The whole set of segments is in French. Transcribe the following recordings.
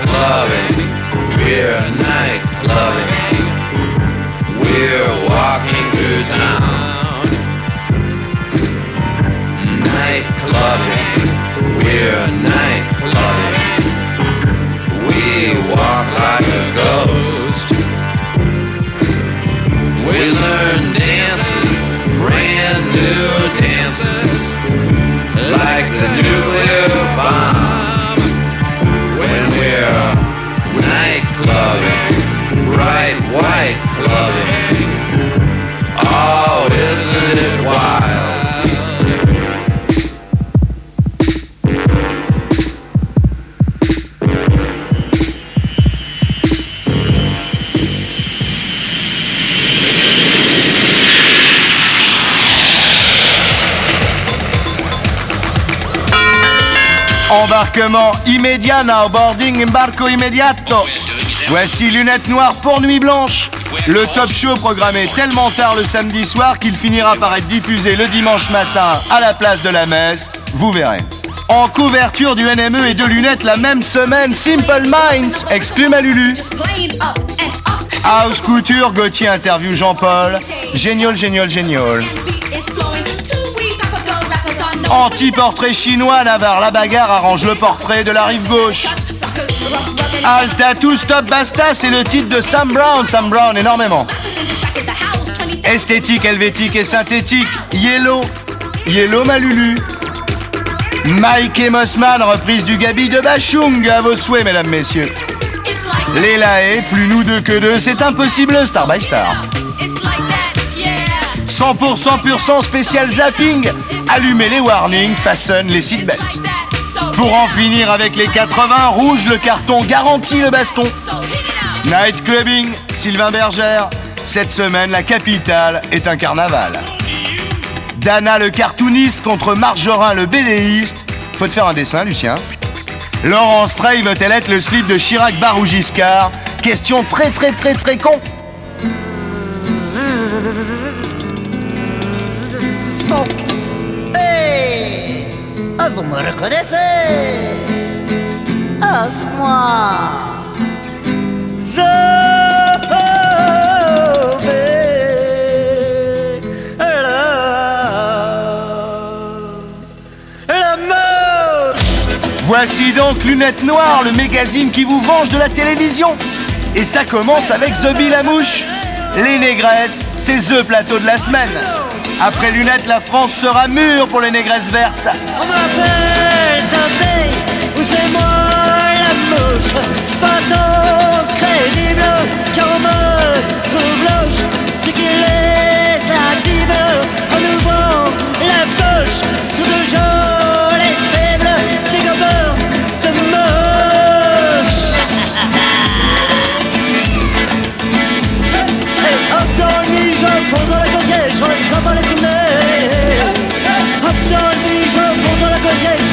clubbing. We're night clubbing. We're walking through town. Night clubbing. We're night clubbing. We walk like a ghost. We learn dances, brand new dances, like the nuclear bomb. When we're night clubbing, bright white clubbing, oh, isn't it wild? Embarquement immédiat, now boarding, embarco immediato. Voici Lunettes Noires pour Nuit Blanche. Le top show programmé tellement tard le samedi soir qu'il finira par être diffusé le dimanche matin à la place de la messe. Vous verrez. En couverture du NME et de Lunettes la même semaine, Simple Minds, exclut Malulu. House Couture, Gauthier interview Jean-Paul. Génial, génial, génial. Anti-portrait chinois, Navarre, la bagarre arrange le portrait de la rive gauche. Alta, tout stop, basta, c'est le titre de Sam Brown énormément. Esthétique, helvétique et synthétique, Yellow Malulu. Mike et Mossman, reprise du Gabi de Bachung, à vos souhaits, mesdames, messieurs. Les Lahaye, plus nous deux que deux, c'est impossible, Star by Star. 100% pur sang spécial zapping. Allumez les warnings, façonne les seatbelts. Pour en finir avec les 80, rouge le carton, garantit le baston. Night clubbing, Sylvain Bergère. Cette semaine, la capitale est un carnaval. Dana le cartooniste contre Marjorin le bédéiste. Faut te faire un dessin, Lucien. Laurence Trey veut-elle être le slip de Chirac, Barre ou Giscard? Question très con. Hey, vous me reconnaissez? Ah, c'est moi. Voici donc Lunettes Noires, le magazine qui vous venge de la télévision. Et ça commence avec The Bill la mouche. Les négresses, c'est The plateau de la semaine. Après Lunettes, la France sera mûre pour les négresses vertes. On m'appelle Zambé, ou c'est moi la mouche. C'est pas tant crédible, car on me trouve louche. C'est qu'il les abîme en ouvrant la poche. Sous de gens les faibles, des gobeurs de moche. Et hop dans le nuit, je fonds dans la gaussière, je ressens pas les tournées. Hop dans le nuit, je fonds dans la gaussière.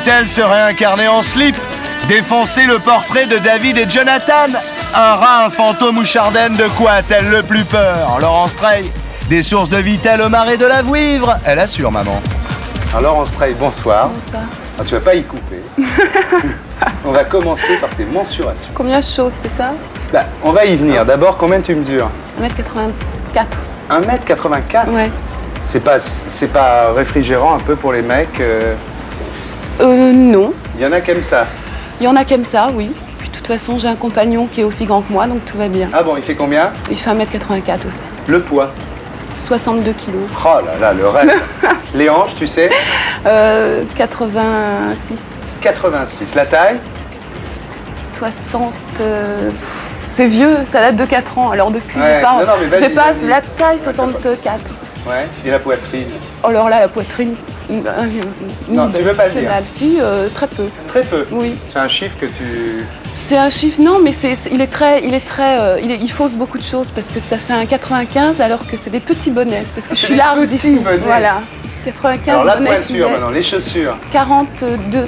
Pourrait-elle se réincarner en slip, défoncer le portrait de David et Jonathan? Un rat, un fantôme ou Chardenne, de quoi a-t-elle le plus peur? Laurence Trey, des sources de Vittel au marais de la Vouivre, elle assure, maman. Alors Laurence Trey, bonsoir. Bonsoir. Alors, tu vas pas y couper. On va commencer par tes mensurations. Combien de choses, c'est ça? Bah, on va y venir. D'abord, combien tu mesures? 1m84. 1m84? Ouais. C'est pas réfrigérant un peu pour les mecs Non. Il y en a qui aiment ça. Il y en a qui aiment ça, oui. Puis de toute façon, j'ai un compagnon qui est aussi grand que moi, donc tout va bien. Ah bon, il fait combien? Il fait 1m84 aussi. Le poids? 62 kilos. Oh là là, le rêve. Les hanches, tu sais? 86. 86. La taille? 60. C'est vieux, ça date de 4 ans. Alors depuis, Ouais. Non, non, mais vas-y, j'ai pas vas-y. la taille 64. Ouais. Et la poitrine? Oh, alors là, la poitrine. Non, tu veux pas le dire. Si, très peu. Très peu. Oui. C'est un chiffre que tu... C'est un chiffre, non, mais il fausse beaucoup de choses parce que ça fait un 95 alors que c'est des petits bonnets. C'est parce que je c'est suis des large petits d'ici. bonnets. Voilà. 95 Alors la bonnets pointure filets. maintenant, les chaussures? 42.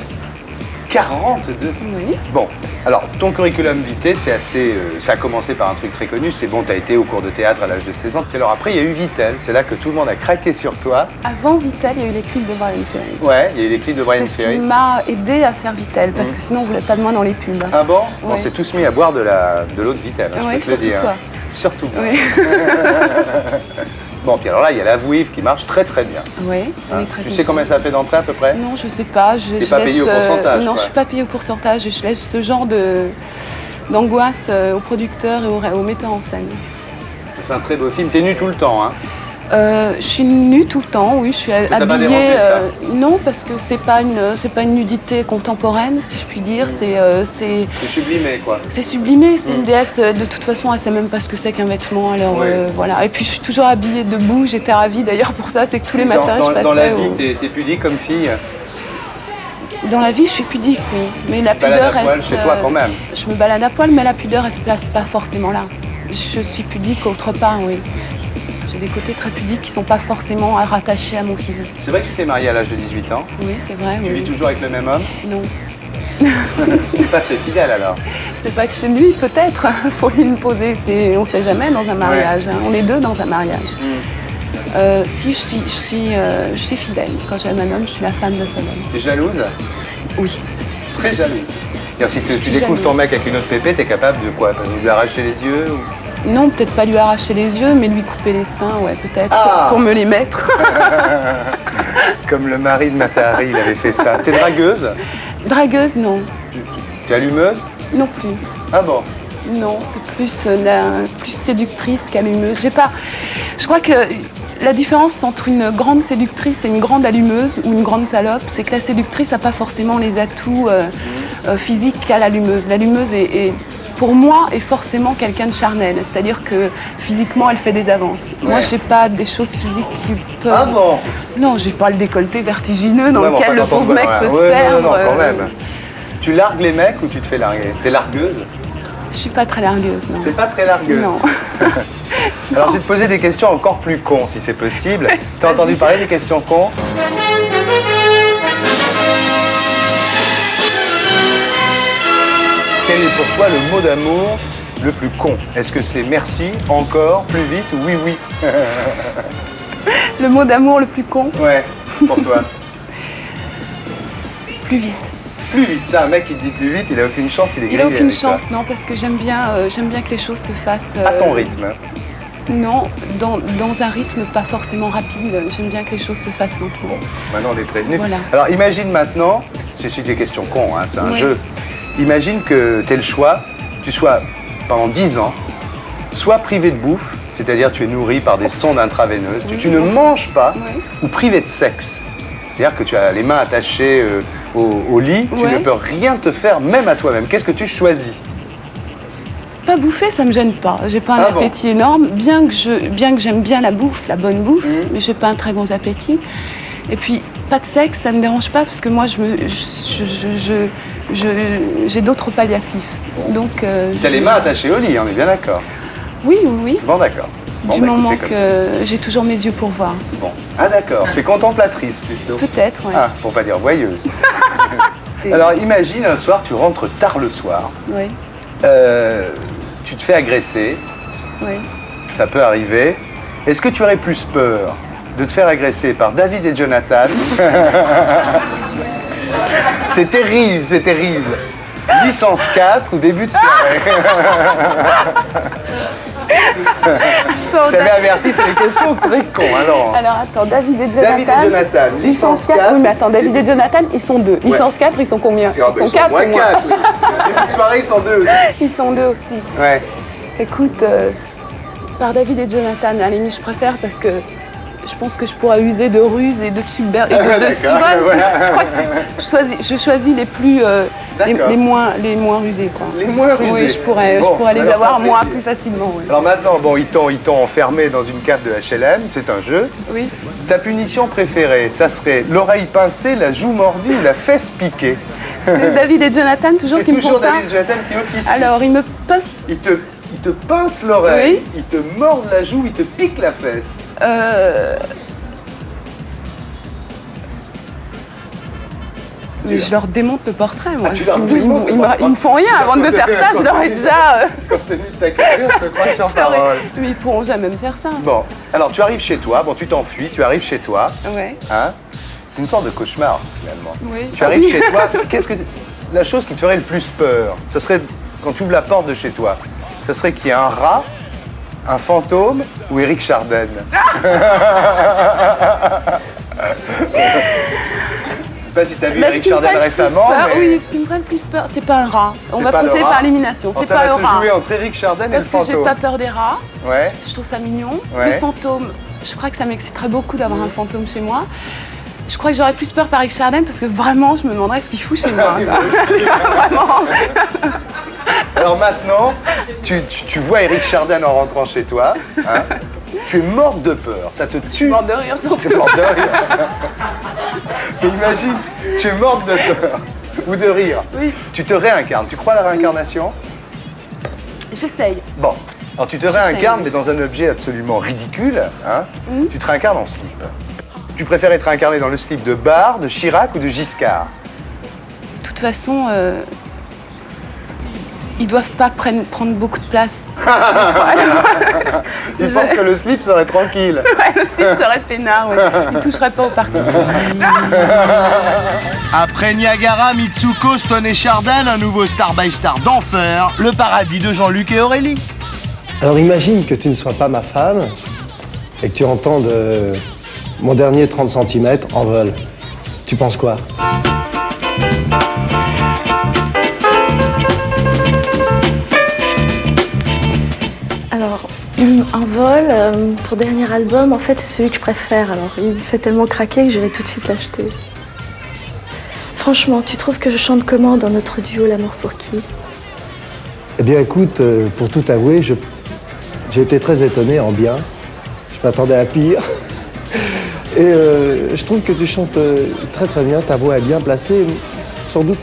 42. Oui. Bon, alors ton curriculum vitae, c'est assez. Ça a commencé par un truc très connu. C'est bon, tu as été au cours de théâtre à l'âge de 16 ans. Puis alors après, il y a eu Vittel. C'est là que tout le monde a craqué sur toi. Avant Vittel, il y a eu les clips de Brian Ferry. Ouais, il y a eu les clips de Brian C'est ce qui Ferry. m'a aidé à faire Vittel parce que sinon on voulait pas de moi dans les pubs. Ah bon? On Ouais. s'est tous mis à boire de l'eau de Vittel, hein, Ouais, je peux te le surtout dire. toi. Surtout moi. Oui. Bon, puis alors là, il y a la Vouivre qui marche très très bien. Oui, Hein. on est très Tu sais contents. combien ça fait d'entrée à peu près? Non, je sais pas. Je T'es pas payé au pourcentage, Non, quoi. je suis pas payée au pourcentage et je laisse ce genre d'angoisse aux producteurs et aux metteurs en scène. C'est un très beau film. T'es nu tout le temps, hein? Je suis nue tout le temps, oui, je suis t'a pas habillée. dérangé, ça Non, parce que c'est pas une nudité contemporaine, si je puis dire. C'est C'est sublimé, quoi. sublimé. C'est une déesse. De toute façon, elle sait même pas ce que c'est qu'un vêtement. Alors Oui. voilà. Et puis je suis toujours habillée debout. J'étais ravie d'ailleurs pour ça. C'est que tous les matins, je passais. Dans la vie, t'es pudique comme fille? Dans la vie, je suis pudique, oui. Mais la te balades pudeur, à poil elle chez toi, quand même. Je me balade à poil, mais la pudeur, elle se place pas forcément là. Je suis pudique autre part, oui. J'ai des côtés très pudiques qui sont pas forcément rattachés à mon physique. C'est vrai que tu t'es mariée à l'âge de 18 ans. Oui, c'est vrai. Tu oui. vis toujours avec le même homme? Non. Tu n'es pas très fidèle alors? C'est pas que chez lui, peut-être. Faut lui me poser. On sait jamais dans un mariage. Hein. On est deux dans un mariage. Si je suis fidèle. Quand j'aime un homme, je suis la femme de cet homme. Tu es jalouse? Oui. Très jalouse. C'est-à-dire, si tu suis découvres ton jalouse. mec avec une autre pépée, t'es capable de quoi? De lui arracher les yeux ou... Non, peut-être pas lui arracher les yeux, mais lui couper les seins, ouais, peut-être, Ah pour me les mettre. Comme le mari de Matahari, il avait fait ça. T'es dragueuse? Dragueuse, non. Tu es allumeuse? Non plus. Ah bon? Non, c'est plus séductrice qu'allumeuse. Je crois que la différence entre une grande séductrice et une grande allumeuse ou une grande salope, c'est que la séductrice n'a pas forcément les atouts physiques qu'a l'allumeuse. L'allumeuse pour moi, est forcément quelqu'un de charnel. C'est-à-dire que physiquement, elle fait des avances. Moi, j'ai pas des choses physiques qui peuvent... Ah bon? Non, j'ai pas le décolleté vertigineux dans Ouais, mais lequel enfin, le quand on pauvre voit- mec peut se ouais, perdre. Non, quand même. Tu largues les mecs ou tu te fais larguer? T'es largueuse? Je suis pas très largueuse, non. T'es pas très largueuse? Non. Alors, je vais te poser des questions encore plus cons, si c'est possible. T'as entendu parler des questions cons? Quel est pour toi le mot d'amour le plus con? Est-ce que c'est merci, encore, plus vite ou oui, oui? Le mot d'amour le plus con, Ouais, pour toi. plus vite. Plus vite, ça, un mec qui te dit plus vite, il a aucune chance, il est Il n'a grillé aucune avec toi. chance, non, parce que j'aime bien que les choses se fassent... À ton rythme. Non, dans un rythme pas forcément rapide. J'aime bien que les choses se fassent lentement. Maintenant, on est prévenu. Voilà. Alors, imagine maintenant, c'est des questions cons, hein, c'est un Oui. jeu. Imagine que tu aies le choix, tu sois pendant 10 ans, soit privé de bouffe, c'est-à-dire tu es nourri par des sondes intraveineuses, tu ne manges pas, Oui. ou privé de sexe. C'est-à-dire que tu as les mains attachées au lit, tu Ouais. ne peux rien te faire, même à toi-même. Qu'est-ce que tu choisis? Pas bouffer, ça me gêne pas. J'ai pas un Ah bon. appétit énorme, bien que j'aime bien la bouffe, la bonne bouffe, mais j'ai pas un très gros appétit. Et puis, pas de sexe, ça me dérange pas parce que moi, j'ai d'autres palliatifs. Donc, Tu as les mains attachées au lit, on est bien d'accord. oui, oui, oui. Bon, d'accord. Bon, Du bah, écoute, moment c'est comme ça. que j'ai toujours mes yeux pour voir. Bon. Ah d'accord, tu es contemplatrice plutôt. Peut-être, ouais. Ah, pour pas dire voyeuse. Alors imagine un soir, tu rentres tard le soir, Oui, tu te fais agresser, oui. ça peut arriver. Est-ce que tu aurais plus peur de te faire agresser par David et Jonathan? C'est terrible, c'est terrible. Licence 4 ou début de soirée? Attends, Je t'avais averti, c'est des questions très cons, alors. Alors attends, David et Jonathan. David et Jonathan, licence 4. Oui, mais attends, David et Jonathan, ils sont 2. Licence 4, ils sont combien? Ils sont 4 moins ou moins 4, oui. Début de soirée, ils sont 2 aussi. Ils sont 2 aussi. Ouais. Écoute, par David et Jonathan, à la limite, je préfère parce que je pense que je pourrais user de ruse et de tu vois, je crois que je choisis les plus les moins rusés, quoi. Les moins rusés. Oui, je pourrais les alors, avoir ça fait moi plaisir. plus facilement. Oui. Alors maintenant, bon, ils t'ont enfermé dans une cave de HLM, c'est un jeu. Oui. Ta punition préférée, ça serait l'oreille pincée, la joue mordue ou la fesse piquée? C'est David et Jonathan toujours C'est qui me font toujours ça. David et Jonathan qui officient. Alors, ils me passent. Ils te pincent l'oreille, Oui. ils te mordent la joue, ils te piquent la fesse. Mais je leur démonte le portrait, moi. Ah, tu leur Ils démontes le portrait. me font rien avant de me faire ça, je leur ai déjà. Compte tenu de ta carrière, je te crois sur je leur ai- parole. Mais ils pourront jamais me faire ça. Bon, alors tu arrives chez toi, bon tu t'enfuis, tu arrives chez toi, Ouais. hein? C'est une sorte de cauchemar finalement. Oui. Tu arrives chez toi, qu'est-ce que la chose qui te ferait le plus peur, ça serait quand tu ouvres la porte de chez toi, ça serait qu'il y ait un rat, un fantôme ou Éric Chardin. Je sais pas si tu as vu Bah, Éric ce qui me Chardin ferait le plus récemment, peur, mais oui, ce qui me ferait le plus peur, c'est pas un rat. On c'est va pas le procéder rat. par élimination. Bon, C'est ça pas va le se rat. jouer entre Éric Chardin et le Parce que j'ai fantôme. pas peur des rats. Ouais. Je trouve ça mignon. Ouais. Le fantôme, je crois que ça m'exciterait beaucoup d'avoir un fantôme chez moi. Je crois que j'aurais plus peur par Éric Chardin parce que vraiment, je me demanderais ce qu'il fout chez moi. Vraiment. Alors maintenant, tu vois Éric Chardin en rentrant chez toi, hein, tu es morte de peur, ça te tue. Mort de rire Tu es surtout. morte de rire. Mais imagine, tu es morte de peur ou de rire. Oui. Tu te réincarnes. Tu crois à la réincarnation? J'essaye. Bon, alors tu te réincarnes, mais dans un objet absolument ridicule. Hein. Tu te réincarnes en slip. Tu préfères être réincarné dans le slip de Barre, de Chirac ou de Giscard? De toute façon, ils doivent pas prendre beaucoup de place. Tu penses que le slip serait tranquille? Ouais, le slip serait peinard, ouais. Ils toucheraient pas aux parties. Après Niagara, Mitsuko, Stone et Chardin, un nouveau Star by Star d'enfer, le paradis de Jean-Luc et Aurélie. Alors imagine que tu ne sois pas ma femme et que tu entendes mon dernier 30 cm en vol. Tu penses quoi? Alors, en vol, ton dernier album, en fait, c'est celui que je préfère. Alors, il me fait tellement craquer que je vais tout de suite l'acheter. Franchement, tu trouves que je chante comment dans notre duo L'amour pour qui? Eh bien écoute, pour tout avouer, j'ai été très étonné en bien. Je m'attendais à pire. Et je trouve que tu chantes très très bien, ta voix est bien placée, sans doute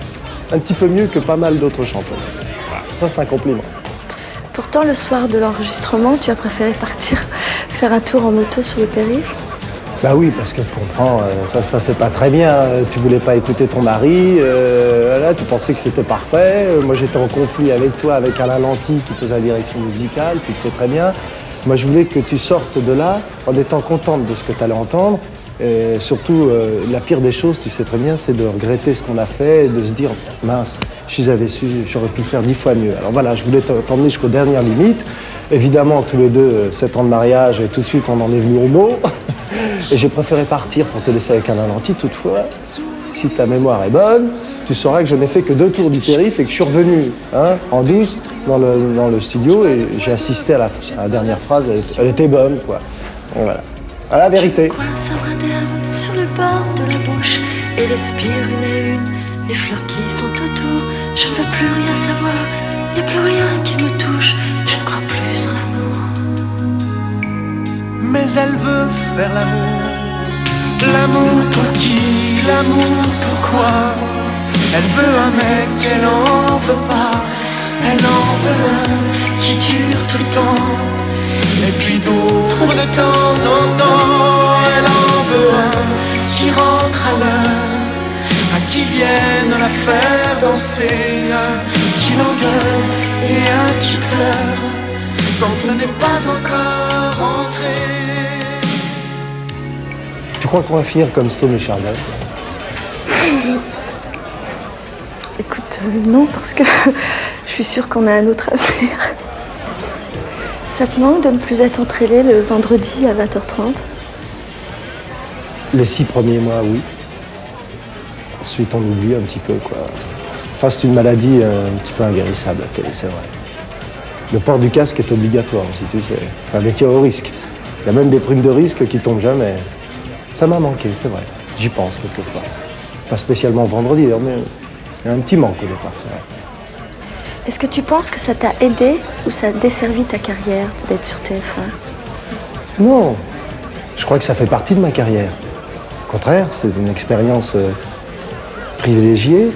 un petit peu mieux que pas mal d'autres chanteurs. Ça c'est un compliment. Pourtant, le soir de l'enregistrement, tu as préféré partir faire un tour en moto sur le périph'. Bah oui, parce que tu comprends, ça se passait pas très bien. Tu voulais pas écouter ton mari, voilà, tu pensais que c'était parfait. Moi j'étais en conflit avec toi, avec Alain Lanty qui faisait la direction musicale, tu le sais très bien. Moi je voulais que tu sortes de là en étant contente de ce que tu allais entendre. Et surtout, la pire des choses, tu sais très bien, c'est de regretter ce qu'on a fait et de se dire mince, si j'avais su, j'aurais pu le faire 10 fois mieux. Alors voilà, je voulais t'emmener jusqu'aux dernières limites. Évidemment, tous les deux, 7 ans de mariage, et tout de suite on en est venu au mot. Et j'ai préféré partir pour te laisser avec Alain Lanty. Toutefois, si ta mémoire est bonne, tu sauras que je n'ai fait que 2 tours du périph' et que je suis revenu en douce dans le studio et j'ai assisté à la dernière phrase. Elle était bonne, quoi. Donc, voilà. Voilà la vérité. Coince un brin d'herbe sur le bord de la bouche et respire une à une les fleurs qui sont autour. Je ne veux plus rien savoir, il n'y a plus rien qui me touche. Je ne crois plus en l'amour. Mais elle veut faire l'amour. L'amour pour qui? L'amour pourquoi? Elle veut un mec qu'elle en veut pas. Elle en veut un qui dure tout le temps. Et puis d'autres de temps en temps. Elle en veut un qui rentre à l'heure, un qui vient viennent la faire danser, un qui l'engueule et un qui pleure, l'autre n'est pas encore entré. Tu crois qu'on va finir comme Stone et Charlotte? Écoute, non, parce que je suis sûre qu'on a un autre avenir. Ça te manque de ne plus être entraînée le vendredi à 20h30? Les 6 premiers mois, oui. Ensuite, on oublie un petit peu, quoi. Enfin, c'est une maladie un petit peu inguérissable, la télé, c'est vrai. Le port du casque est obligatoire aussi, tu sais. C'est un métier au risque. Il y a même des primes de risque qui tombent jamais. Ça m'a manqué, c'est vrai. J'y pense quelquefois. Pas spécialement vendredi, mais il y a un petit manque au départ, c'est vrai. Est-ce que tu penses que ça t'a aidé ou ça a desservi ta carrière d'être sur TF1? Non, je crois que ça fait partie de ma carrière. Au contraire, c'est une expérience privilégiée.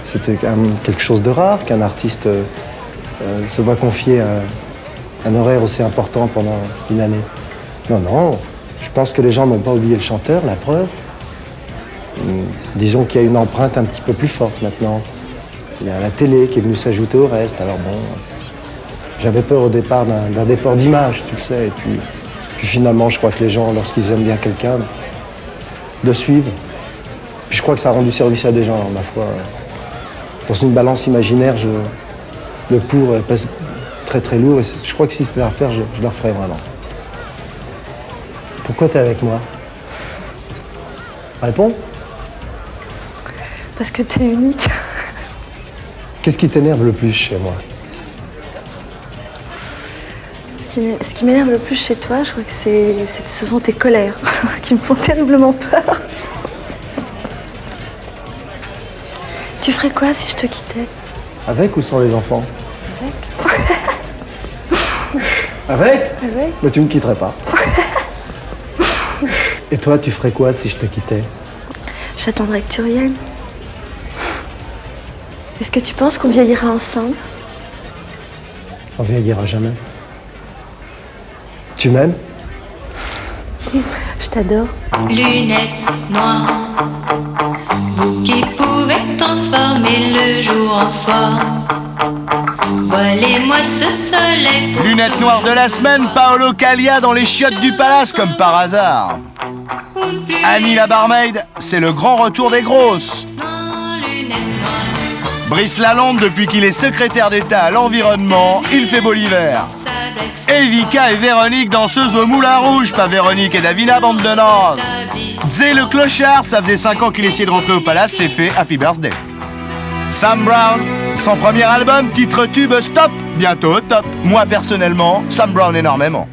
C'était quand même quelque chose de rare qu'un artiste se voit confier un horaire aussi important pendant une année. Non, je pense que les gens n'ont pas oublié le chanteur, la preuve. Disons qu'il y a une empreinte un petit peu plus forte maintenant. Il y a la télé qui est venue s'ajouter au reste, alors bon... J'avais peur au départ d'un déport d'image, tu le sais, et puis finalement, je crois que les gens, lorsqu'ils aiment bien quelqu'un, le suivent. Puis je crois que ça a rendu service à des gens, ma foi. Dans une balance imaginaire, le pour pèse très très lourd, et je crois que si c'était à refaire, je le referais vraiment. Pourquoi t'es avec moi? Réponds. Parce que t'es unique. Qu'est-ce qui t'énerve le plus chez moi? Ce qui m'énerve le plus chez toi, je crois que ce sont tes colères qui me font terriblement peur. Tu ferais quoi si je te quittais? Avec ou sans les enfants? Avec. Avec? Avec. Mais tu me quitterais pas. Et toi, tu ferais quoi si je te quittais? J'attendrais que tu reviennes. Est-ce que tu penses qu'on vieillira ensemble? On vieillira jamais. Tu m'aimes? Je t'adore. Lunettes noires, vous qui pouvez transformer le jour en soir. Voilez-moi ce soleil. Lunettes noires de la semaine, Paolo Calia dans les chiottes du palace comme par hasard. Annie la barmaid, c'est le grand retour des grosses. Brice Lalonde, depuis qu'il est secrétaire d'État à l'environnement, il fait beau l'hiver. Evika et Véronique, danseuses au Moulin Rouge, pas Véronique et Davina, bande de nazes. Zé le clochard, ça faisait 5 ans qu'il essayait de rentrer au palace, c'est fait, happy birthday. Sam Brown, son premier album, titre tube Stop, bientôt au top. Moi personnellement, Sam Brown énormément.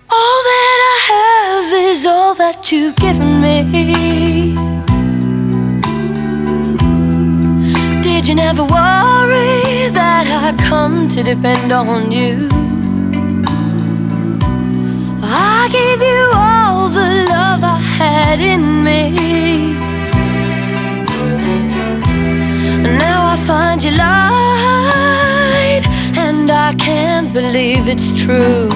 All that I have is all that you've given me. Did you never worry that I come to depend on you? I gave you all the love I had in me. Now I find you lied, and I can't believe it's true.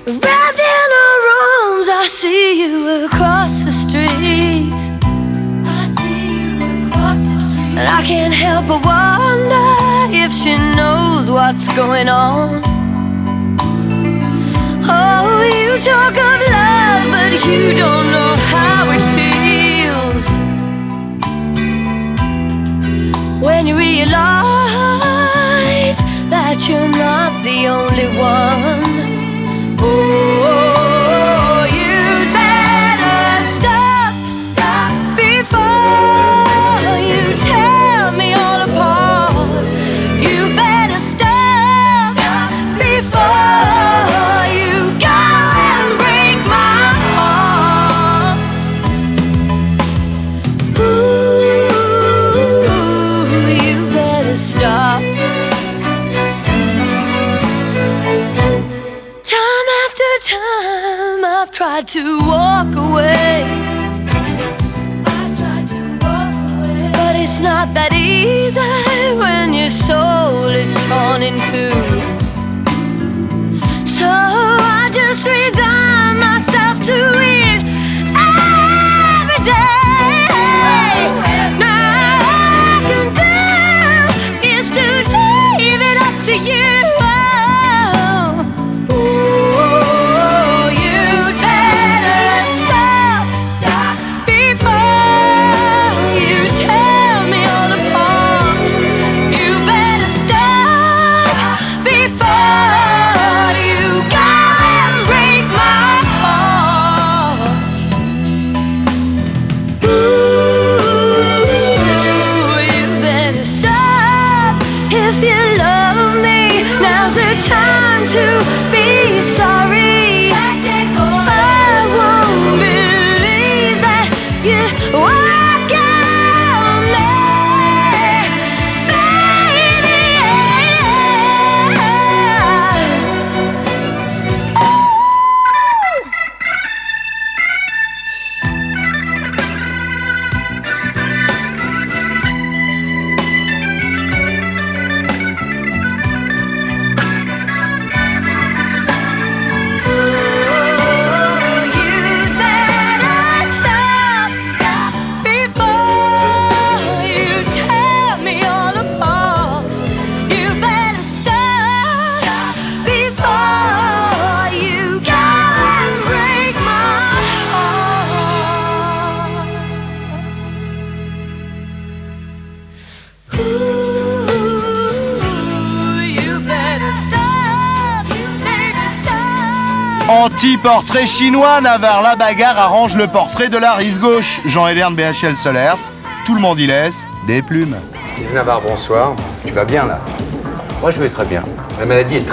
Wrapped in her arms, I see you across the street. I see you across the street. And I can't help but wonder if she knows what's going on. Oh, you talk of love, but you don't know how it feels when you realize that you're not the only one. Oh, you'd better stop before you tear me all apart. You better stop before you go and break my heart. Ooh, you better stop. Time after time I've tried to walk away. But it's not that easy when your soul is torn in two. So I just resign myself to it every day. Now Anti-portrait chinois, Navarre la bagarre arrange le portrait de la rive gauche. Jean-Hélène BHL Solers, tout le monde y laisse des plumes. Yves Navarre, bonsoir. Tu vas bien là? Moi, je vais très bien. La maladie est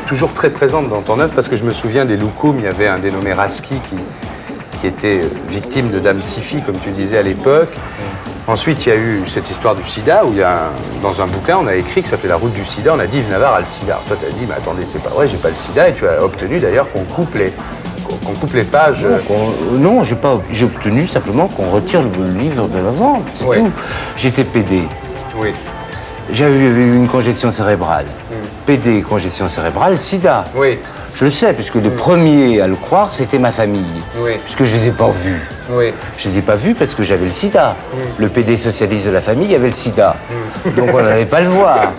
toujours très présente dans ton œuvre parce que je me souviens des Loukoum, il y avait un dénommé Raski qui était victime de Dame Sifi, comme tu disais à l'époque. Ensuite, il y a eu cette histoire du sida où dans un bouquin, on a écrit que ça s'appelait La route du sida. On a dit Yves Navarre a le sida. Alors, toi, tu as dit, mais attendez, c'est pas vrai, j'ai pas le sida. Et tu as obtenu d'ailleurs qu'on coupe les pages. Non, j'ai obtenu simplement qu'on retire le livre de la vente. C'est Oui. tout. J'étais PD. Oui. J'avais eu une congestion cérébrale. PD, congestion cérébrale, sida. Oui. Je le sais, puisque les premiers à le croire, c'était ma famille. Oui. Puisque je ne les ai pas vus. Oui. Je ne les ai pas vus parce que j'avais le sida. Le PD socialiste de la famille avait le sida. Donc on n'allait pas le voir.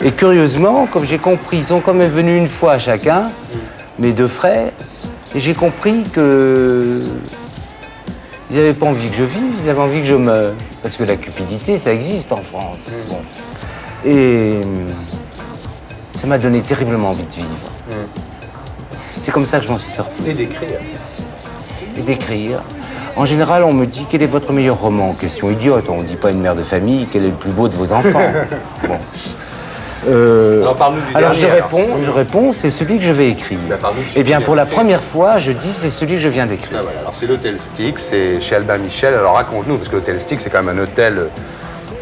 Et curieusement, comme j'ai compris, ils sont quand même venus une fois chacun, mes deux frères, et j'ai compris que ils n'avaient pas envie que je vive, ils avaient envie que je meure. Parce que la cupidité, ça existe en France. Bon. Et ça m'a donné terriblement envie de vivre. C'est comme ça que je m'en suis sorti. Et d'écrire. Et d'écrire. En général, on me dit quel est votre meilleur roman? Question idiote, on ne dit pas à une mère de famille quel est le plus beau de vos enfants. Bon. Alors parle-nous du Alors dernier. je réponds, c'est celui que je vais écrire. Bah, parle-nous de celui Eh bien, que pour tu la as fait. première fois, je dis c'est celui que je viens d'écrire. Ah, voilà. Alors c'est l'hôtel Styx, c'est chez Albin Michel. Alors raconte-nous, parce que l'hôtel Styx, c'est quand même un hôtel.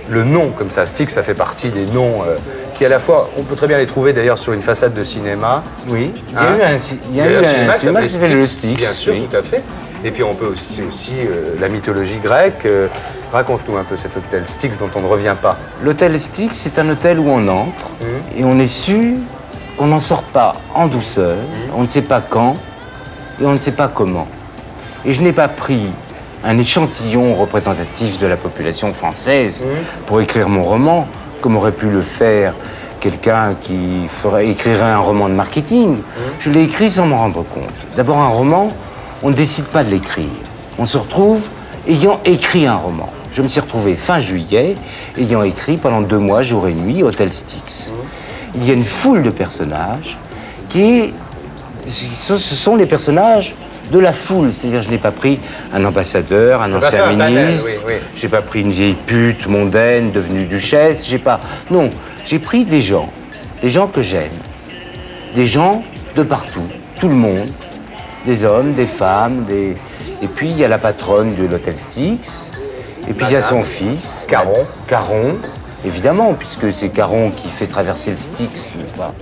Le nom, comme ça, Styx, ça fait partie des noms qui, à la fois, on peut très bien les trouver d'ailleurs sur une façade de cinéma. Oui, Hein il y a eu un cinéma qui s'appelle le Styx. Bien sûr, oui. tout à fait. Et puis on peut aussi, la mythologie grecque. Raconte-nous un peu cet hôtel Styx dont on ne revient pas. L'hôtel Styx, c'est un hôtel où on entre et on est sûr qu'on n'en sort pas en douceur, on ne sait pas quand et on ne sait pas comment. Et je n'ai pas pris un échantillon représentatif de la population française pour écrire mon roman, comme aurait pu le faire quelqu'un qui écrirait un roman de marketing. Je l'ai écrit sans m'en rendre compte. D'abord, un roman, on ne décide pas de l'écrire. On se retrouve ayant écrit un roman. Je me suis retrouvé fin juillet, ayant écrit pendant 2 mois, jour et nuit, Hôtel Styx. Il y a une foule de personnages ce sont les personnages de la foule. C'est-à-dire, je n'ai pas pris un ambassadeur, un ancien faire un panel, ministre, oui. j'ai pas pris une vieille pute mondaine devenue duchesse, Non, j'ai pris des gens que j'aime, des gens de partout, tout le monde, des hommes, des femmes, et puis il y a la patronne de l'hôtel Styx, et puis il y a son fils, Caron. Caron, évidemment, puisque c'est Caron qui fait traverser le Styx, n'est-ce pas?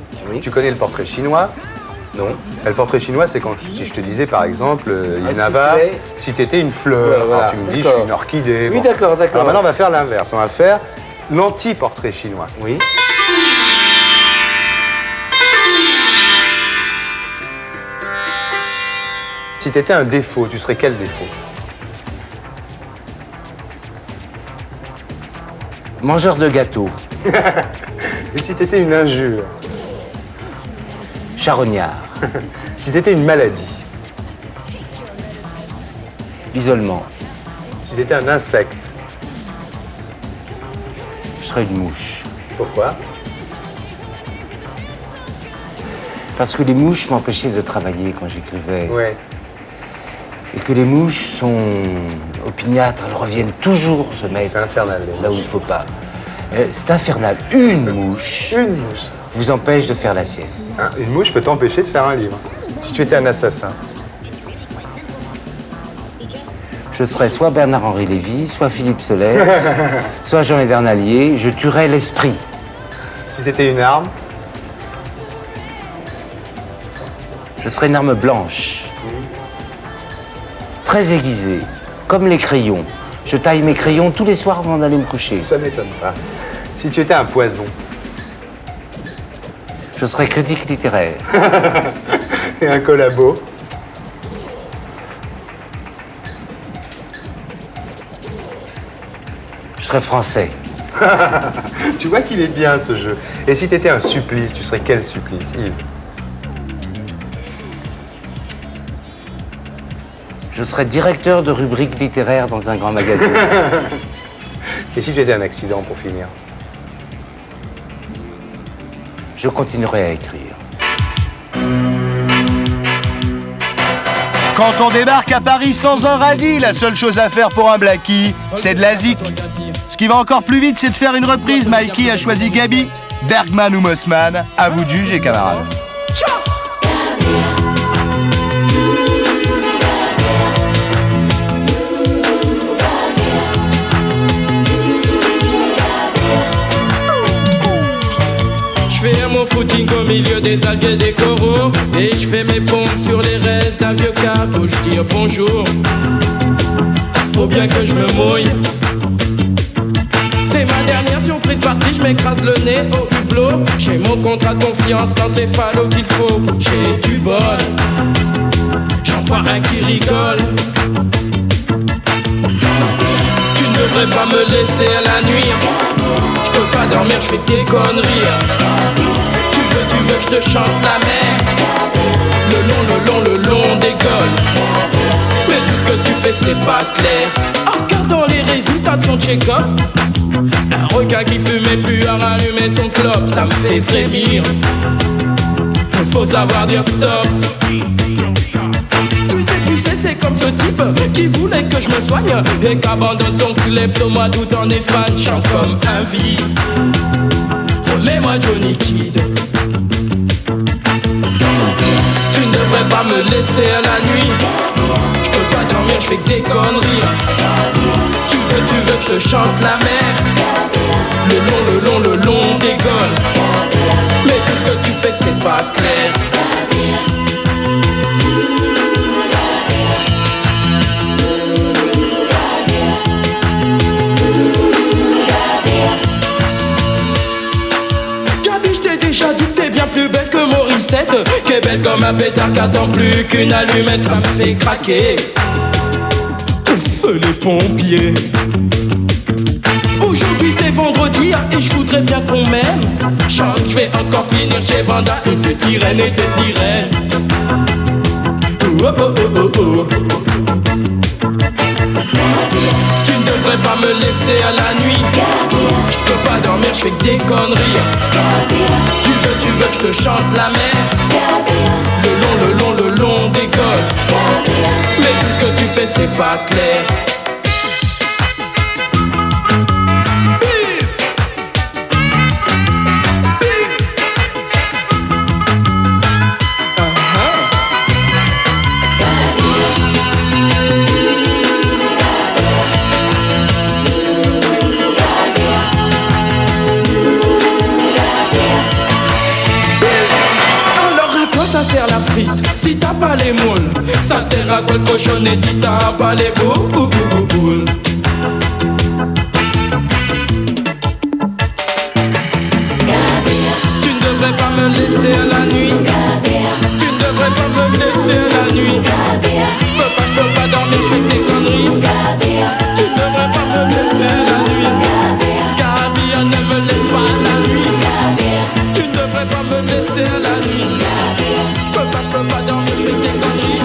Tu connais le portrait chinois? Non. Le portrait chinois, c'est si je te disais, par exemple, Yves si Navarre, tu es- si tu étais une fleur. Ouais, voilà. Alors tu me dis, je D'accord. suis une orchidée. Oui, d'accord. Alors maintenant, on va faire l'inverse. On va faire l'anti-portrait chinois. Oui. Si tu étais un défaut, tu serais quel défaut? Mangeur de gâteaux, Et si tu étais une injure? charognard, Si tu étais une maladie? isolement, Si tu étais un insecte? je serais une mouche. Pourquoi? Parce que les mouches m'empêchaient de travailler quand j'écrivais. Ouais. Et que les mouches sont opiniâtres, elles reviennent toujours se mettre C'est infernal, les là où il ne faut pas. C'est infernal. Une mouche Une mouche. vous empêche de faire la sieste. Hein, une mouche peut t'empêcher de faire un livre. Si tu étais un assassin? Je serais soit Bernard-Henri Lévy, soit Philippe Solers, soit Jean Edernalier. Je tuerais l'esprit. Si tu étais une arme? Je serais une arme blanche, très aiguisée, comme les crayons. Je taille mes crayons tous les soirs avant d'aller me coucher. Ça m'étonne pas. Si tu étais un poison? Je serais critique littéraire. Et un collabo? Je serais français. Tu vois qu'il est bien ce jeu. Et si tu étais un supplice, tu serais quel supplice, Yves? Je serais directeur de rubrique littéraire dans un grand magasin. Et si tu étais un accident pour finir? Je continuerai à écrire. Quand on débarque à Paris sans un radis, la seule chose à faire pour un blackie, c'est de la zik. Ce qui va encore plus vite, c'est de faire une reprise. Mikey a choisi Gabi, Bergman ou Mossman. À vous de juger, camarades. Je fais mon footing au milieu des algues et des coraux, et je fais mes pompes sur les restes d'un vieux cargo. Je dis bonjour, faut bien que je me mouille. C'est ma dernière surprise partie, je m'écrase le nez au hublot. J'ai mon contrat de confiance dans ces phalos qu'il faut. J'ai du bol, j'en vois un qui rigole. Tu ne devrais pas me laisser à la nuit. Je peux pas dormir, je fais des conneries. Tu veux que je te chante la mer, le long des golfs. Mais tout ce que tu fais c'est pas clair. En regardant les résultats de son check-up, un requin qui fumait plus à rallumer son clope, ça me fait frémir. Faut savoir dire stop. Tu sais, c'est comme ce type qui voulait que je me soigne et qu'abandonne son kleps au mois d'août en Espagne. Chante comme un vide. Remets-moi Johnny Kidd. Tu ne devrais pas me laisser à la nuit. Je peux pas dormir, je fais des conneries. Tu veux que je te chante la mer, le long des golfs. Mais tout ce que tu fais c'est pas clair. Gabi, je t'ai déjà dit que t'es bien plus belle que Morissette, qu'est belle comme un pétard qui attend plus qu'une allumette. Ça me fait craquer. Feu les pompiers. Aujourd'hui c'est vendredi et je voudrais bien qu'on m'aime. Chante, je vais encore finir chez Vanda et ses sirènes et ses sirènes. Oh oh oh oh oh. Tu ne devrais pas me laisser à la nuit. Je peux pas dormir, je fais que des conneries. Tu veux que je te chante la mer, le long des golfs. Mais tout ce que tu fais c'est pas clair. Ça sert la frite, si t'as pas les moules. Ça sert à quoi le cochonnet si t'as pas les boules. Tu ne devrais pas me laisser à la nuit. Tu ne devrais pas me laisser à la nuit. Je peux pas dormir, je fais des conneries. Tu ne devrais pas me laisser à la nuit. Gabi, ne me laisse pas à la nuit. Tu ne devrais pas me laisser à la nuit. Je peux pas dormir, je fais des conneries.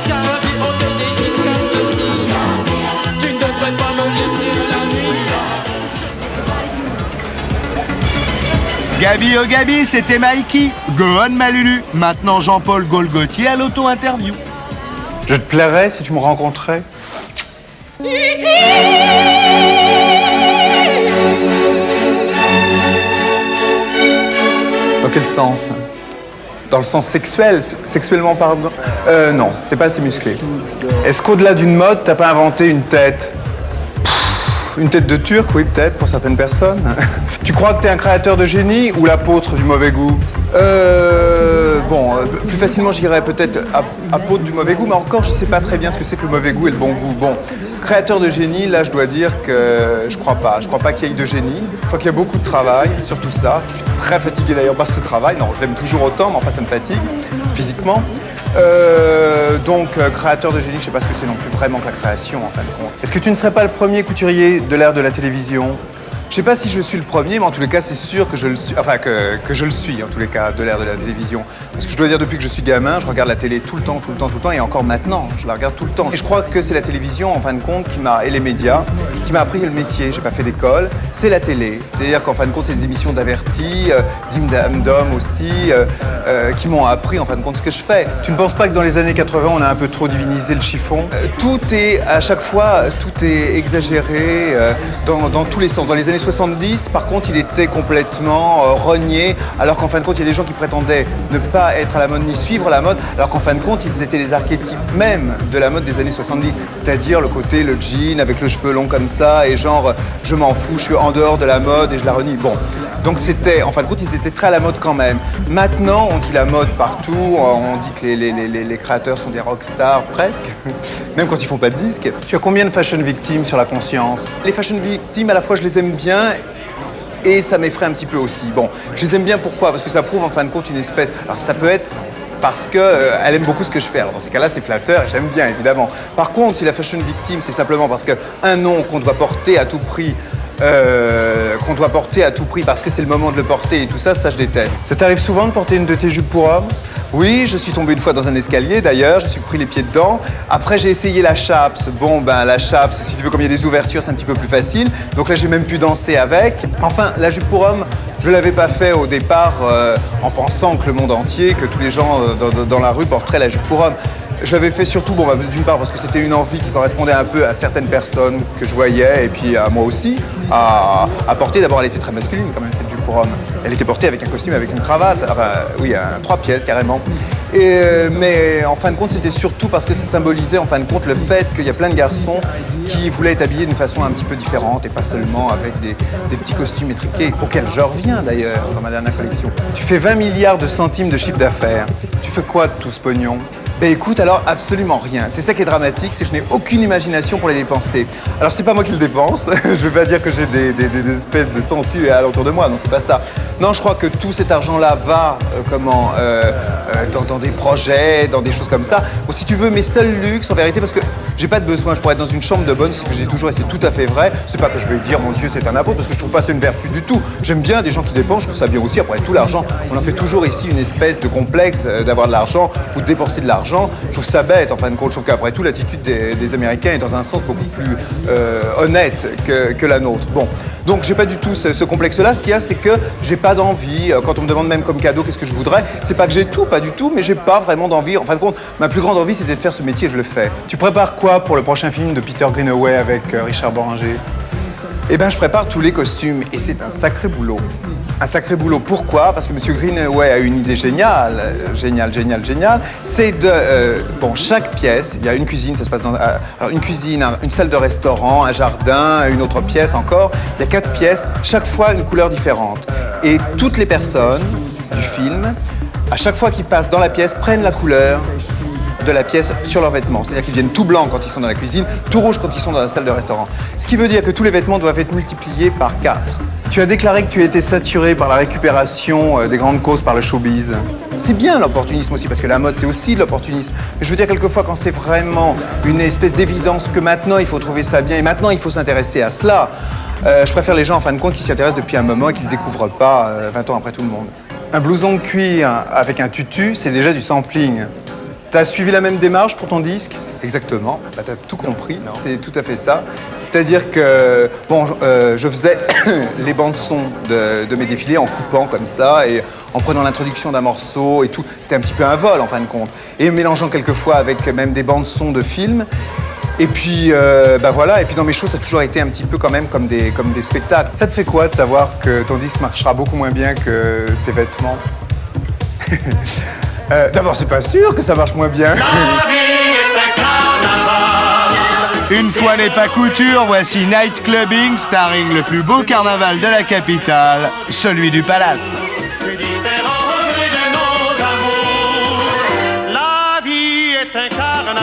Gabi, on te dit comme ceci. Tu ne devrais pas me laisser à la nuit. Gabi oh Gabi, c'était Mikey. Go on Malulu. Maintenant Jean-Paul Gaultier à l'auto-interview. Je te plairais si tu me rencontrais. Dans quel sens? Dans le sens sexuel, sexuellement pardon. Non, t'es pas assez musclé. Est-ce qu'au-delà d'une mode, t'as pas inventé une tête? Une tête de turc, oui, peut-être, pour certaines personnes. Tu crois que t'es un créateur de génie ou l'apôtre du mauvais goût? Bon, plus facilement, je dirais peut-être apôtre du mauvais goût, mais encore, je sais pas très bien ce que c'est que le mauvais goût et le bon goût. Bon, créateur de génie, là, je dois dire que je crois pas. Je crois pas qu'il y ait de génie. Je crois qu'il y a beaucoup de travail, surtout ça. Je suis très fatigué d'ailleurs par ce travail. Non, je l'aime toujours autant, mais enfin, ça me fatigue, physiquement. Donc, créateur de génie, je sais pas ce que c'est non plus vraiment que la création, en fin de compte. Est-ce que tu ne serais pas le premier couturier de l'ère de la télévision? Je sais pas si je suis le premier, mais en tous les cas, c'est sûr que je le suis, enfin que je le suis, en tous les cas, de l'ère de la télévision. Parce que je dois dire, depuis que je suis gamin, je regarde la télé tout le temps, et encore maintenant, je la regarde tout le temps. Et je crois que c'est la télévision, en fin de compte, et les médias, qui m'a appris le métier. J'ai pas fait d'école, c'est la télé. C'est-à-dire qu'en fin de compte, c'est des émissions d'avertis, d'hommes aussi, qui m'ont appris, en fin de compte, ce que je fais. Tu ne penses pas que dans les années 80, on a un peu trop divinisé le chiffon? Tout est, à chaque fois, tout est exagéré dans tous les sens. Dans les années 70, par contre, il était complètement renié, alors qu'en fin de compte, il y a des gens qui prétendaient ne pas être à la mode ni suivre la mode, alors qu'en fin de compte, ils étaient les archétypes même de la mode des années 70, c'est-à-dire le côté, le jean avec le cheveu long comme ça, et genre, je m'en fous, je suis en dehors de la mode et je la renie. Bon, donc c'était, en fin de compte, ils étaient très à la mode quand même. Maintenant, on dit la mode partout, on dit que les créateurs sont des rockstars, presque, même quand ils font pas de disques. Tu as combien de fashion victimes sur la conscience? Les fashion victimes, à la fois, je les aime bien, et ça m'effraie un petit peu aussi. Bon, je les aime bien, pourquoi? Parce que ça prouve en fin de compte une espèce... Alors ça peut être parce qu'elle aime beaucoup ce que je fais. Alors dans ces cas-là, c'est flatteur, et j'aime bien, évidemment. Par contre, si la fashion victime, c'est simplement parce qu'un nom qu'on doit porter à tout prix, parce que c'est le moment de le porter et tout ça, ça je déteste. Ça t'arrive souvent de porter une de tes jupes pour homme? Oui, je suis tombé une fois dans un escalier d'ailleurs, je me suis pris les pieds dedans. Après j'ai essayé la chaps. Bon ben la chaps, si tu veux, comme il y a des ouvertures, c'est un petit peu plus facile. Donc là j'ai même pu danser avec. Enfin, la jupe pour homme, je l'avais pas fait au départ en pensant que le monde entier, que tous les gens dans la rue porteraient la jupe pour homme. Je l'avais fait surtout, bon, d'une part parce que c'était une envie qui correspondait un peu à certaines personnes que je voyais, et puis à moi aussi, à porter. D'abord, elle était très masculine quand même, cette jupe pour homme. Elle était portée avec un costume, avec une cravate, enfin, oui, 3 pièces carrément. Mais en fin de compte, c'était surtout parce que ça symbolisait en fin de compte le fait qu'il y a plein de garçons qui voulaient être habillés d'une façon un petit peu différente, et pas seulement avec des petits costumes étriqués, auxquels je reviens d'ailleurs dans ma dernière collection. Tu fais 20 milliards de centimes de chiffre d'affaires. Tu fais quoi de tout ce pognon? Ben écoute, alors absolument rien. C'est ça qui est dramatique, c'est que je n'ai aucune imagination pour les dépenser. Alors c'est pas moi qui le dépense, je vais pas dire que j'ai des espèces de sangsues alentour de moi, non c'est pas ça. Non, je crois que tout cet argent-là va dans des projets, dans des choses comme ça. Bon, si tu veux, mes seuls luxes en vérité, parce que j'ai pas de besoin, je pourrais être dans une chambre de bonne, c'est ce que j'ai toujours, et c'est tout à fait vrai. C'est pas que je vais dire, mon Dieu, c'est un apôtre, parce que je trouve pas ça une vertu du tout. J'aime bien des gens qui dépensent, je trouve ça bien aussi. Après tout l'argent, on en fait toujours ici une espèce de complexe d'avoir de l'argent ou de dépenser de l'argent. Je trouve ça bête en fin de compte. Je trouve qu'après tout, l'attitude des Américains est dans un sens beaucoup plus honnête que la nôtre. Bon, donc j'ai pas du tout ce complexe-là. Ce qu'il y a, c'est que j'ai pas d'envie. Quand on me demande même comme cadeau qu'est-ce que je voudrais, c'est pas que j'ai tout, pas du tout, mais j'ai pas vraiment d'envie. En fin de compte, ma plus grande envie, c'était de faire ce métier, je le fais. Tu prépares quoi pour le prochain film de Peter Greenaway avec Richard Bohringer? Eh bien, je prépare tous les costumes, et c'est un sacré boulot. Un sacré boulot. Pourquoi? Parce que M. Greenaway a une idée géniale. C'est de... chaque pièce, il y a une cuisine, ça se passe dans... alors, une cuisine, une salle de restaurant, un jardin, une autre pièce encore. Il y a 4 pièces, chaque fois une couleur différente. Et toutes les personnes du film, à chaque fois qu'ils passent dans la pièce, prennent la couleur de la pièce sur leurs vêtements. C'est-à-dire qu'ils viennent tout blancs quand ils sont dans la cuisine, tout rouge quand ils sont dans la salle de restaurant. Ce qui veut dire que tous les vêtements doivent être multipliés par 4. Tu as déclaré que tu étais saturé par la récupération des grandes causes par le showbiz. C'est bien l'opportunisme aussi, parce que la mode c'est aussi de l'opportunisme. Mais je veux dire, quelquefois, quand c'est vraiment une espèce d'évidence que maintenant il faut trouver ça bien et maintenant il faut s'intéresser à cela, je préfère les gens en fin de compte qui s'y intéressent depuis un moment et qui ne le découvrent pas 20 ans après tout le monde. Un blouson de cuir avec un tutu, c'est déjà du sampling. T'as suivi la même démarche pour ton disque? Exactement, bah, t'as tout compris, c'est tout à fait ça. C'est-à-dire que, je faisais les bandes-son de mes défilés en coupant comme ça et en prenant l'introduction d'un morceau et tout. C'était un petit peu un vol en fin de compte. Et mélangeant quelquefois avec même des bandes-son de films. Et puis, voilà, et puis dans mes shows, ça a toujours été un petit peu quand même comme des spectacles. Ça te fait quoi de savoir que ton disque marchera beaucoup moins bien que tes vêtements? D'abord, c'est pas sûr que ça marche moins bien. Une fois n'est pas couture, voici Night Clubbing, starring le plus beau carnaval de la capitale, celui du Palace.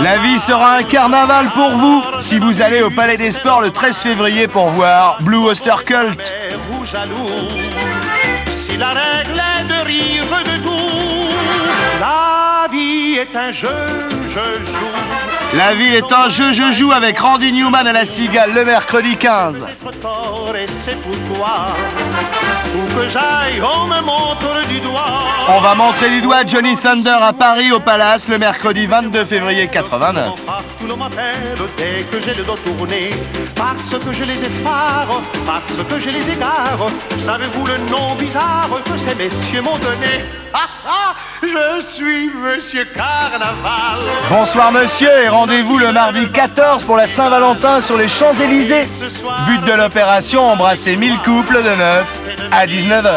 La vie sera un carnaval pour vous si vous allez au Palais des Sports le 13 février pour voir Blue Oyster Cult. Si la règle est de rire de tout, la vie est est un jeu, je joue. La vie est un jeu, je joue avec Randy Newman à la Cigale le mercredi 15. Et c'est pour toi. Où que j'aille, on me montre du doigt. On va montrer du doigt Johnny Thunder à Paris au Palace le mercredi 22 février 89. Tout le m'appelle dès que j'ai le dos tourné. Parce que je les effare, parce que je les égare. Savez-vous le nom bizarre que ces messieurs m'ont donné? Je suis Monsieur Carnaval. Bonsoir monsieur et rendez-vous le mardi 14 pour la Saint-Valentin sur les Champs-Élysées. But de l'opération, embrasser 1000 couples de 9 à 19h.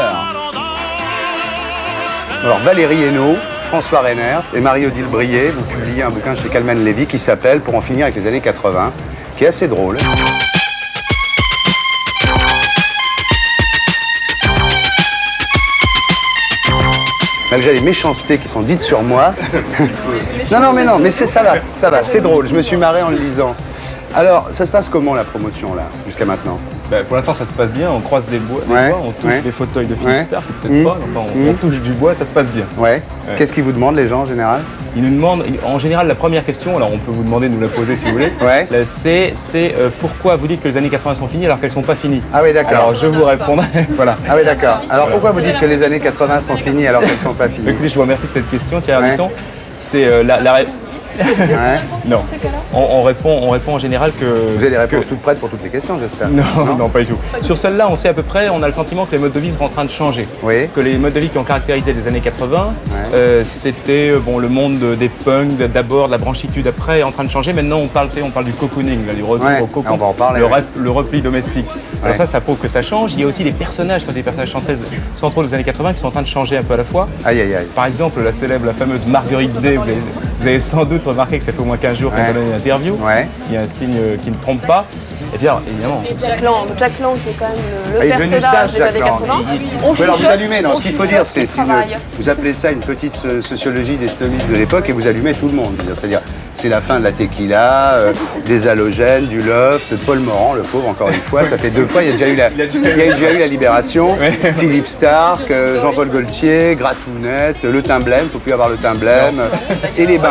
Alors Valérie Hainaut, François Reynert et Marie-Odile Brier, vous publiez un bouquin chez Calman Lévy qui s'appelle Pour en finir avec les années 80, qui est assez drôle. Malgré les méchancetés qui sont dites sur moi. non, mais ça va, c'est drôle. Je me suis marré en le lisant. Alors, ça se passe comment la promotion là, jusqu'à maintenant? Pour l'instant, ça se passe bien. On croise des bois, on touche des fauteuils de Philippe Stark, peut-être pas. Enfin, on touche du bois, ça se passe bien. Ouais. Qu'est-ce qu'ils vous demandent les gens en général? Ils nous demandent, en général, la première question, alors on peut vous demander de nous la poser si vous voulez, c'est pourquoi vous dites que les années 80 sont finies alors qu'elles sont pas finies? Ah oui, d'accord. Alors je vous répondrai, voilà. Ah oui, d'accord. Alors pourquoi vous dites que les années 80 sont finies alors qu'elles sont pas finies? Écoutez, je vous remercie de cette question, Thierry Ardisson. C'est la non. On répond en général que... Vous avez des réponses toutes prêtes pour toutes les questions, j'espère. Non, pas du tout. Sur celle-là, on sait à peu près, on a le sentiment que les modes de vie sont en train de changer. Oui. Que les modes de vie qui ont caractérisé les années 80, c'était le monde des punks, d'abord, de la branchitude après, en train de changer. Maintenant, on parle du cocooning, là, du retour au cocon, on va en parler, le repli domestique. Alors ça prouve que ça change. Il y a aussi les personnages, quand des personnages centraux des années 80 qui sont en train de changer un peu à la fois. Aïe, aïe, aïe. Par exemple, la fameuse Marguerite Day, vous avez sans doute remarqué que ça fait au moins 15 jours qu'elle donne une interview, ce qui est un signe qui ne trompe pas. Et bien, évidemment. Jack Lang, qui est quand même le personnage sage, des années 80. On peut alors vous allumer, non, ce qu'il faut dire, c'est vous appelez ça une petite sociologie des stomistes de l'époque et vous allumez tout le monde. C'est-à-dire, c'est la fin de la tequila, des halogènes, du loft, Paul Morand, le pauvre, encore une fois, ça fait 2 fois, il y a déjà eu la Libération, Philippe Stark, Jean-Paul Gaultier, Gratounette, le Timblème, il ne faut plus avoir le Timblème, et les bains.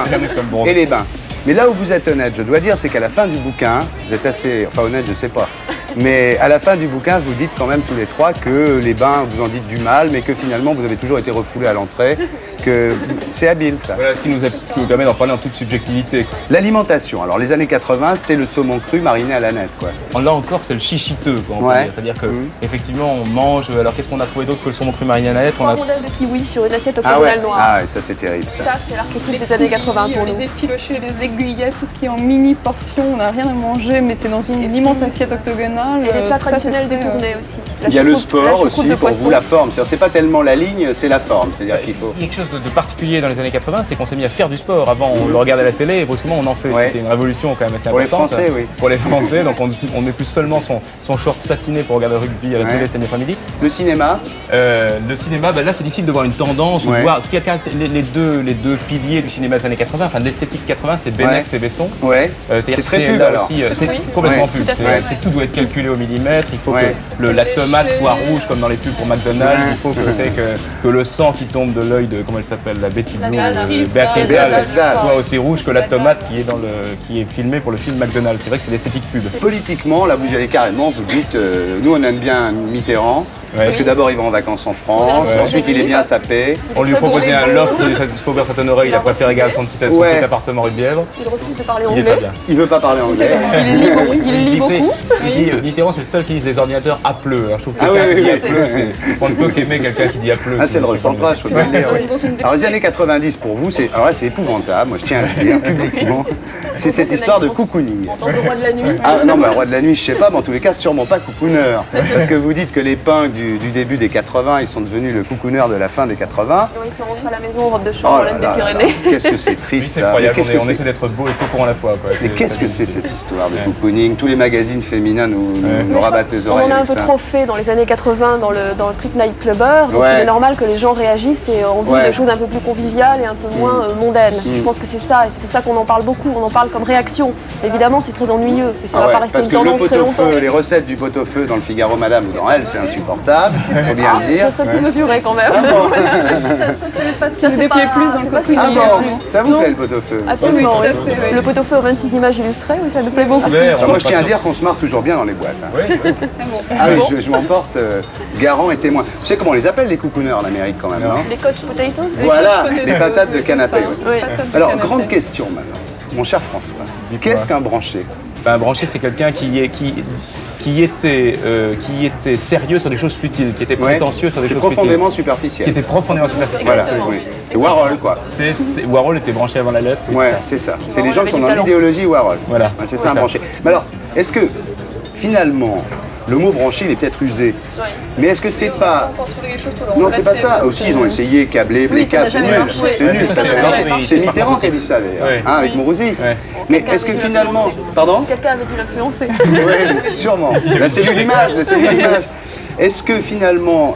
Mais là où vous êtes honnête, je dois dire, c'est qu'à la fin du bouquin, vous êtes assez... Enfin honnête, je sais pas. Mais à la fin du bouquin, vous dites quand même tous les trois que les bains, vous en dites du mal, mais que finalement, vous avez toujours été refoulé à l'entrée, que c'est habile, ça. Voilà, ce qui nous permet d'en parler en toute subjectivité. L'alimentation. Alors, les années 80, c'est le saumon cru mariné à la nette, quoi. Là encore, c'est le chichiteux, quoi, on peut dire. C'est-à-dire que, effectivement, on mange... Alors, qu'est-ce qu'on a trouvé d'autre que le saumon cru mariné à la nette? On a 3 rondelles de kiwi sur une assiette octogonale noire. Ah ouais, ça, c'est terrible, ça. Ça, c'est l'archétype des années 80 pour nous. Les effilochés, les aiguillettes, tout ce qui est en mini portion, on n'a rien à manger, mais c'est dans une immense assiette octogonale. Et les plats traditionnels détournés aussi. Il y a le sport aussi, pour vous, la forme. C'est pas tellement la ligne, c'est la forme. C'est-à-dire qu'il faut... Il y a quelque chose de particulier dans les années 80, c'est qu'on s'est mis à faire du sport. Avant, on le regardait à la télé et brusquement, on en fait. C'était une révolution quand même assez importante. Pour les Français, oui. Pour les Français, donc on met plus seulement son short satiné pour regarder le rugby à la télé cet après-midi. Le cinéma là, c'est difficile de voir une tendance ou de voir... Ce qui est les deux piliers du cinéma des années 80, enfin de l'esthétique 80, c'est Benex et Besson. C'est très pub, alors. C'est complètement pub. Tout doit être calculé au millimètre. Il faut que la tomate soit rouge comme dans les pubs pour McDonald's. Il faut que le sang qui tombe de l'œil de, comment elle s'appelle, la Betty Blue, Béatrice Dalle, soit aussi rouge que la tomate qui est filmée pour le film McDonald's. C'est vrai que c'est l'esthétique pub. Politiquement, là vous y allez carrément, vous dites, nous on aime bien Mitterrand. Parce que d'abord il va en vacances en France, ensuite il est bien sapé. On lui proposait un loft du Faubourg Saint-Honoré, il a préféré garder son petit appartement rue de Bièvre. Il refuse de parler anglais. Il veut pas parler anglais. Il lit beaucoup. Mitterrand c'est le seul qui utilise les ordinateurs Appleux. Alors je trouve que ça qui dit Appleux, on ne peut qu'aimer quelqu'un qui dit Appleux. C'est le recentrage, je peux pas le dire. Alors les années 90 pour vous, c'est épouvantable, moi je tiens à le dire publiquement. C'est cette histoire de cocooning. En tant que roi de la nuit. Ah non, roi de la nuit je sais pas, mais en tous les cas sûrement pas cocooner. Parce que vous dites que les punks du début des 80, ils sont devenus le cocooner de la fin des 80. Ils sont rentrés à la maison en robe de chambre, en laine des Pyrénées. Qu'est-ce que c'est triste, c'est incroyable, on essaie d'être beau et cocon à la fois. Mais qu'est-ce que c'est cette histoire de cocooning? Tous les magazines féminins nous rabattent les oreilles. On a un peu trop fait dans les années 80 dans le street night clubber, donc il est normal que les gens réagissent et ont vu des choses un peu plus conviviales et un peu moins mondaines. Je pense que c'est ça, et c'est pour ça qu'on en parle beaucoup, on en parle comme réaction. Évidemment, c'est très ennuyeux, et ça va pas rester une tendance très longtemps. Les recettes du pot-au-feu dans le Figaro Madame ou dans Elle, c'est insupportable. insupportable, faut bien le dire. Ça serait plus mesuré quand même. Ah bon Ça se déplaît plus dans le coquille. Ah bon, ça vous plaît le pot-au-feu? Absolument, Oui, oui. tout à fait, oui. Le pot-au feu aux 26 images illustrées, oui, ça nous plaît beaucoup. Moi, je tiens à dire qu'on se marre toujours bien dans les boîtes. Hein. Ah oui, je m'en porte garant et témoin. Tu sais comment on les appelle, les coucouneurs en Amérique, quand même, non? Les coach potatoes. Voilà, les patates de canapé. Oui. Alors, grande question maintenant, mon cher François. Qu'est-ce qu'un branché? Un branché, c'est quelqu'un qui était sérieux sur des choses futiles, qui était prétentieux sur des choses futiles. Profondément superficiel. Qui était profondément superficiel. Voilà, oui. C'est Warhol, quoi. Warhol était branché avant la lettre. Oui, ouais, c'est ça. C'est les gens qui sont dans l'idéologie Warhol. Voilà. Ouais, c'est ça, un branché. Mais alors, est-ce que, finalement, le mot branché, il est peut-être usé. Mais est-ce que c'est pas... Non, c'est pas ça. Aussi, ils ont essayé, câblé, Bléca, c'est nul. C'est nul, ça n'a jamais marché. C'est Mitterrand qui a dit ça, d'ailleurs, hein, avec Mourouzi. Mais est-ce que finalement... Pardon? Quelqu'un avait dû l'influencer. Oui, sûrement. La cellule d'image, la cellule d'image. Est-ce que finalement,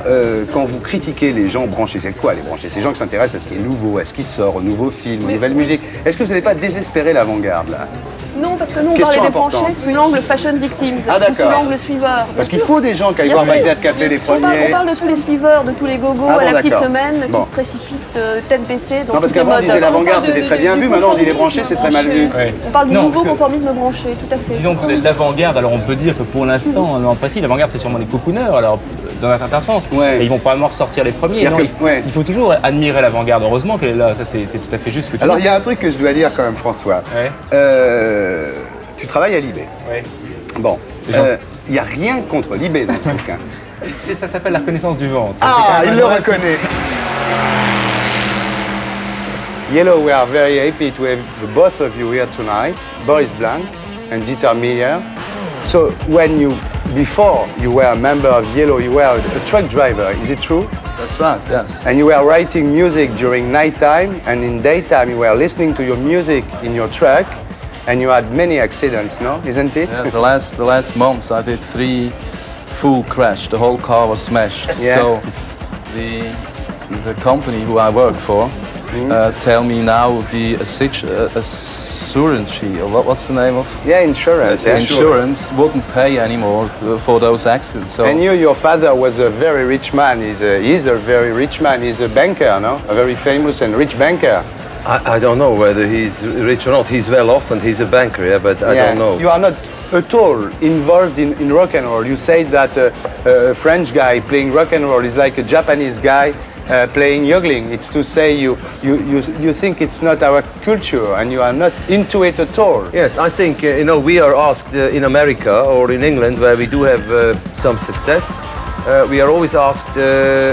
quand vous critiquez les gens branchés, c'est quoi les branchés? Ces gens qui s'intéressent à ce qui est nouveau, à ce qui sort, aux nouveaux films, aux nouvelles musiques. Est-ce que vous n'allez pas désespérer l'avant-garde, là? Non, parce que nous, on Question parlait des importante. branchés sous l'angle fashion victims, Ah, ou sous d'accord. l'angle suiveur. Parce qu'il faut des gens qui aillent voir Bagdad Café les On premiers. parle de tous les suiveurs, de tous les gogos Ah bon, à la petite d'accord. semaine Bon. qui se précipitent tête baissée. Non, parce qu'avant on disait l'avant-garde, c'était très bien vu, maintenant on dit les branchés, c'est très mal vu. On parle du Non, nouveau parce que- conformisme branché, tout à fait. Disons que l'avant-garde, alors on peut dire que pour l'instant, en précis, l'avant-garde c'est sûrement les cocooneurs, alors dans un certain sens. Et ils vont probablement ressortir les premiers. Non, il faut toujours admirer l'avant-garde, heureusement qu'elle est là, ça c'est tout à fait juste. Que tu Alors dis. il y a un truc que je dois dire quand même, François. Tu travailles à Libé. Bon, il n'y a rien contre Libé dans le truc. Hein. Ça s'appelle la reconnaissance du ventre. Ah, il le reconnaît. Yellow, we are very happy to have the both of you here tonight, Boris Blanc and Dieter Miller. So before you were a member of Yellow, you were a truck driver, is it true? That's right, yes. And you were writing music during nighttime, and in daytime you were listening to your music in your truck, and you had many accidents, no? Isn't it? Yeah, the last months I did 3 full crash. The whole car was smashed. Yeah. So the company who I work for tell me now the assurance, or what's the name of? Yeah, insurance. Yeah, Insurance wouldn't pay anymore for those accidents. So And your father was a very rich man. He's a very rich man. He's a banker, no? A very famous and rich banker. I don't know whether he's rich or not. He's well off and he's a banker, yeah, but I don't know. You are not at all involved in rock and roll. You say that a French guy playing rock and roll is like a Japanese guy playing juggling. It's to say you think it's not our culture and you are not into it at all. Yes, I think, we are asked in America or in England, where we do have some success, we are always asked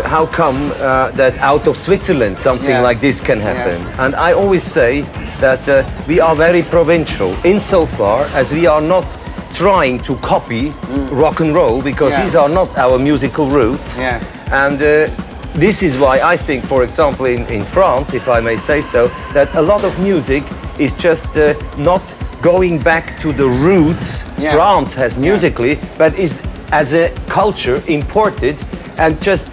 how come that out of Switzerland something like this can happen. And I always say that we are very provincial insofar as we are not trying to copy rock and roll, because these are not our musical roots. And this is why I think, for example, in France, if I may say so, that a lot of music is just not going back to the roots France has musically, but is as a culture imported and just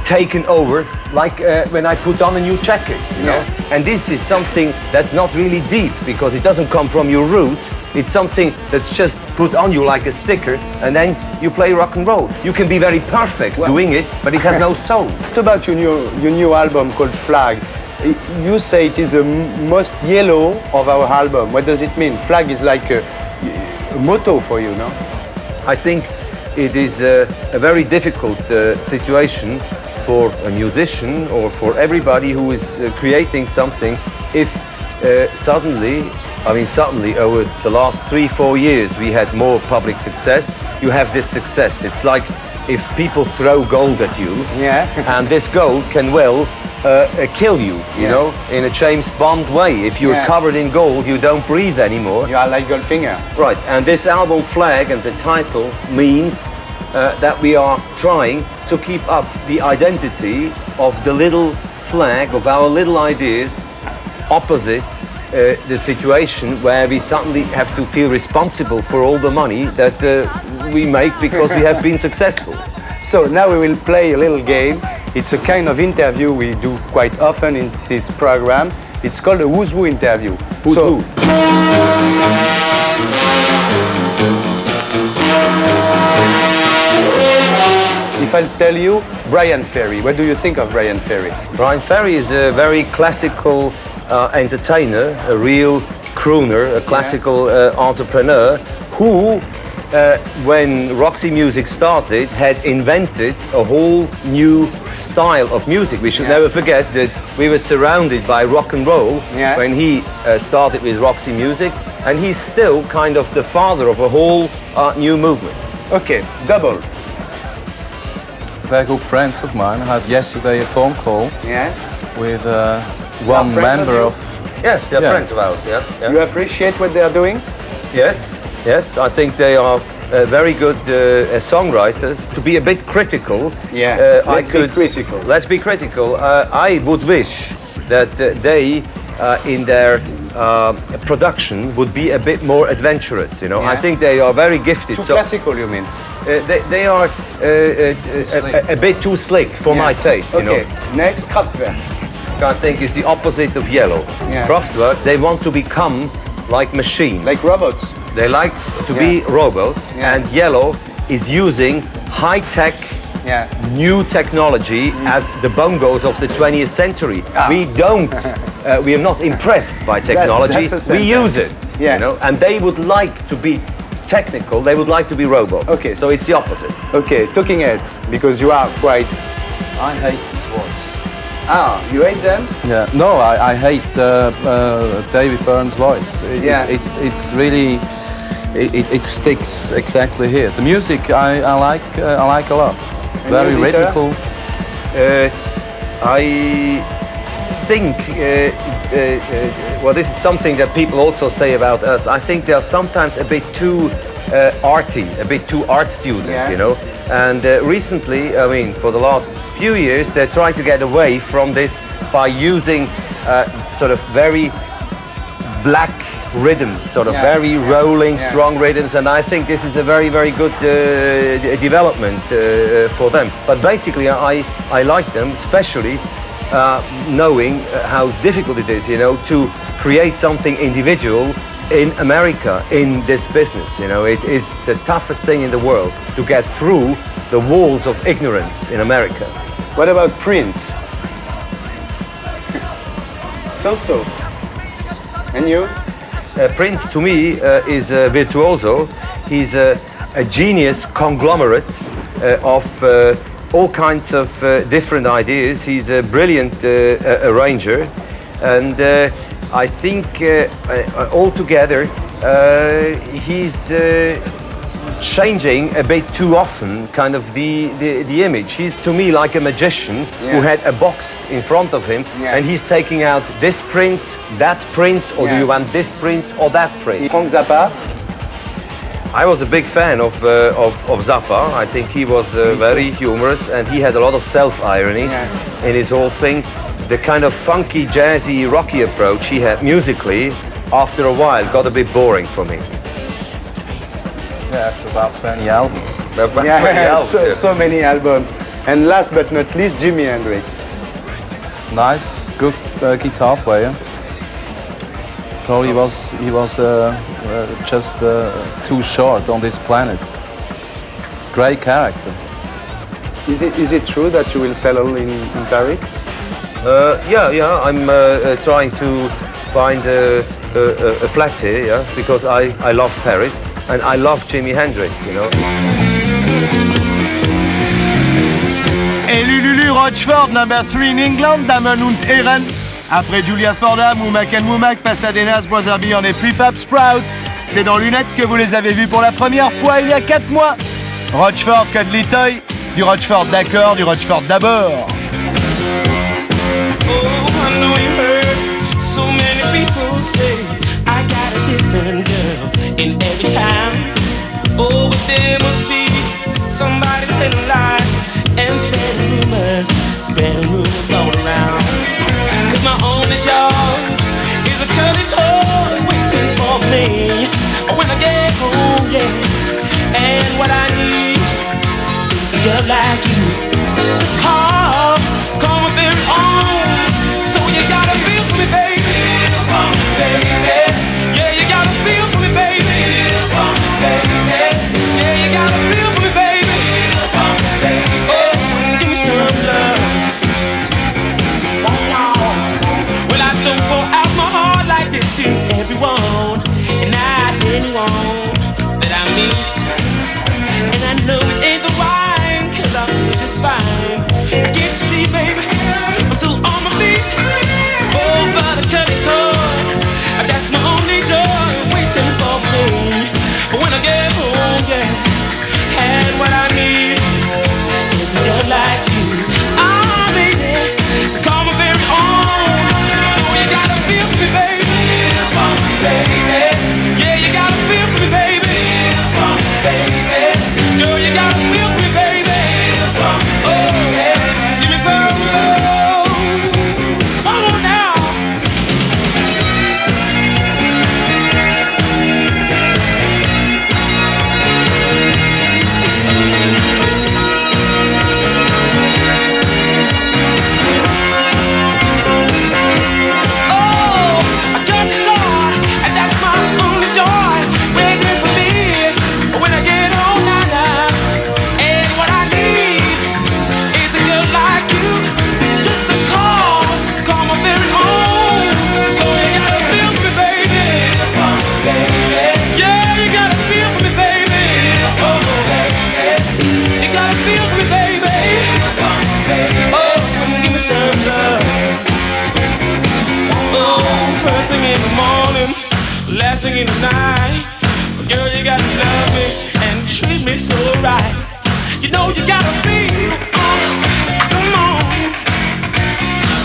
taken over, like when I put on a new jacket, you know? And this is something that's not really deep, because it doesn't come from your roots. It's something that's just put on you like a sticker, and then you play rock and roll. You can be very perfect doing it, but it has no soul. What about your new album called Flag? You say it is the most yellow of our album. What does it mean? Flag is like a motto for you, no? I think it is a very difficult situation for a musician or for everybody who is creating something if suddenly over the last 3-4 years we had more public success. You have this success. It's like if people throw gold at you, and this gold can kill you, you know, in a James Bond way. If you're covered in gold, you don't breathe anymore. You are like Goldfinger. Right, and this album Flag and the title means that we are trying to keep up the identity of the little flag, of our little ideas, opposite the situation where we suddenly have to feel responsible for all the money that we make because we have been successful. So now we will play a little game. It's a kind of interview we do quite often in this program. It's called a Who's Who interview. Who's Who? If if I'll tell you Brian Ferry, what do you think of Brian Ferry? Brian Ferry is a very classical entertainer, a real crooner, a classical entrepreneur who, when Roxy Music started, had invented a whole new style of music. We should never forget that we were surrounded by rock and roll when he started with Roxy Music, and he's still kind of the father of a whole new movement. Okay, double. Very good friends of mine. I had yesterday a phone call with one member of. Yes, they're friends of ours. Yeah. You appreciate what they are doing? Yes. I think they are very good songwriters. To be a bit critical, let's be critical. Let's be critical. I would wish that they, in their production, would be a bit more adventurous. You know, I think they are very gifted. Too classical, you mean? They are a bit too slick for my taste. You know. Next, Kraftwerk. I think is the opposite of Yellow. Kraftwerk, they want to become like machines. Like robots. They like to be robots, and Yellow is using high-tech, new technology as the bongos of the 20th century. We are not impressed by technology. We use it, you know, and they would like to be technical. They would like to be robots. Okay, so it's the opposite. Okay, Talking Heads, because you are quite. I hate his voice. Ah, you hate them? Yeah. No, I hate David Byrne's voice. It's really. It sticks exactly here. The music I like a lot. Very rhythmical. I think well, this is something that people also say about us. I think they are sometimes a bit too arty, a bit too art student, you know. And recently, I mean, for the last few years, they're trying to get away from this by using sort of very black rhythms, sort of very rolling, strong rhythms, and I think this is a very, very good development for them. But basically, I like them, especially knowing how difficult it is, you know, to create something individual in America in this business. You know, it is the toughest thing in the world to get through the walls of ignorance in America. What about Prince? So. And you? Prince, to me, is a virtuoso. He's a genius conglomerate of all kinds of different ideas. He's a brilliant arranger, and I think altogether he's changing a bit too often kind of the image. He's to me like a magician who had a box in front of him and he's taking out this prince, that prince, or do you want this prince or that prince? Frank Zappa? I was a big fan of Zappa. I think he was very humorous and he had a lot of self-irony in his whole thing. The kind of funky, jazzy, rocky approach he had musically, after a while, got a bit boring for me. Yeah, after about 20 albums. So many albums. And last but not least, Jimi Hendrix. Nice, good guitar player. Probably he was just too short on this planet. Great character. Is it true that you will settle in Paris? Yeah. I'm trying to find a flat here, because I love Paris. And I love Jimi Hendrix, you know. Et Lulu Rochford, number 3 in England, Damen und Herren. Après Julia Fordham ou Mac & Womack, Pasadena's Brother Beyond et Prefab Sprout. C'est dans Lunettes que vous les avez vus pour la première fois il y a 4 mois. Rochford, Cuddly Toy, du Rochford d'accord, du Rochford d'abord. Oh, I know you heard so many people say I got a different girl in every time. Oh, but there must be somebody telling lies and spreading rumors all around. Cause my only job is a curly toy waiting for me when I get home, yeah. And what I need is a girl like you to call First thing in the morning, last thing in the night. Girl, you gotta love me and treat me so right. You know you gotta feel, come on.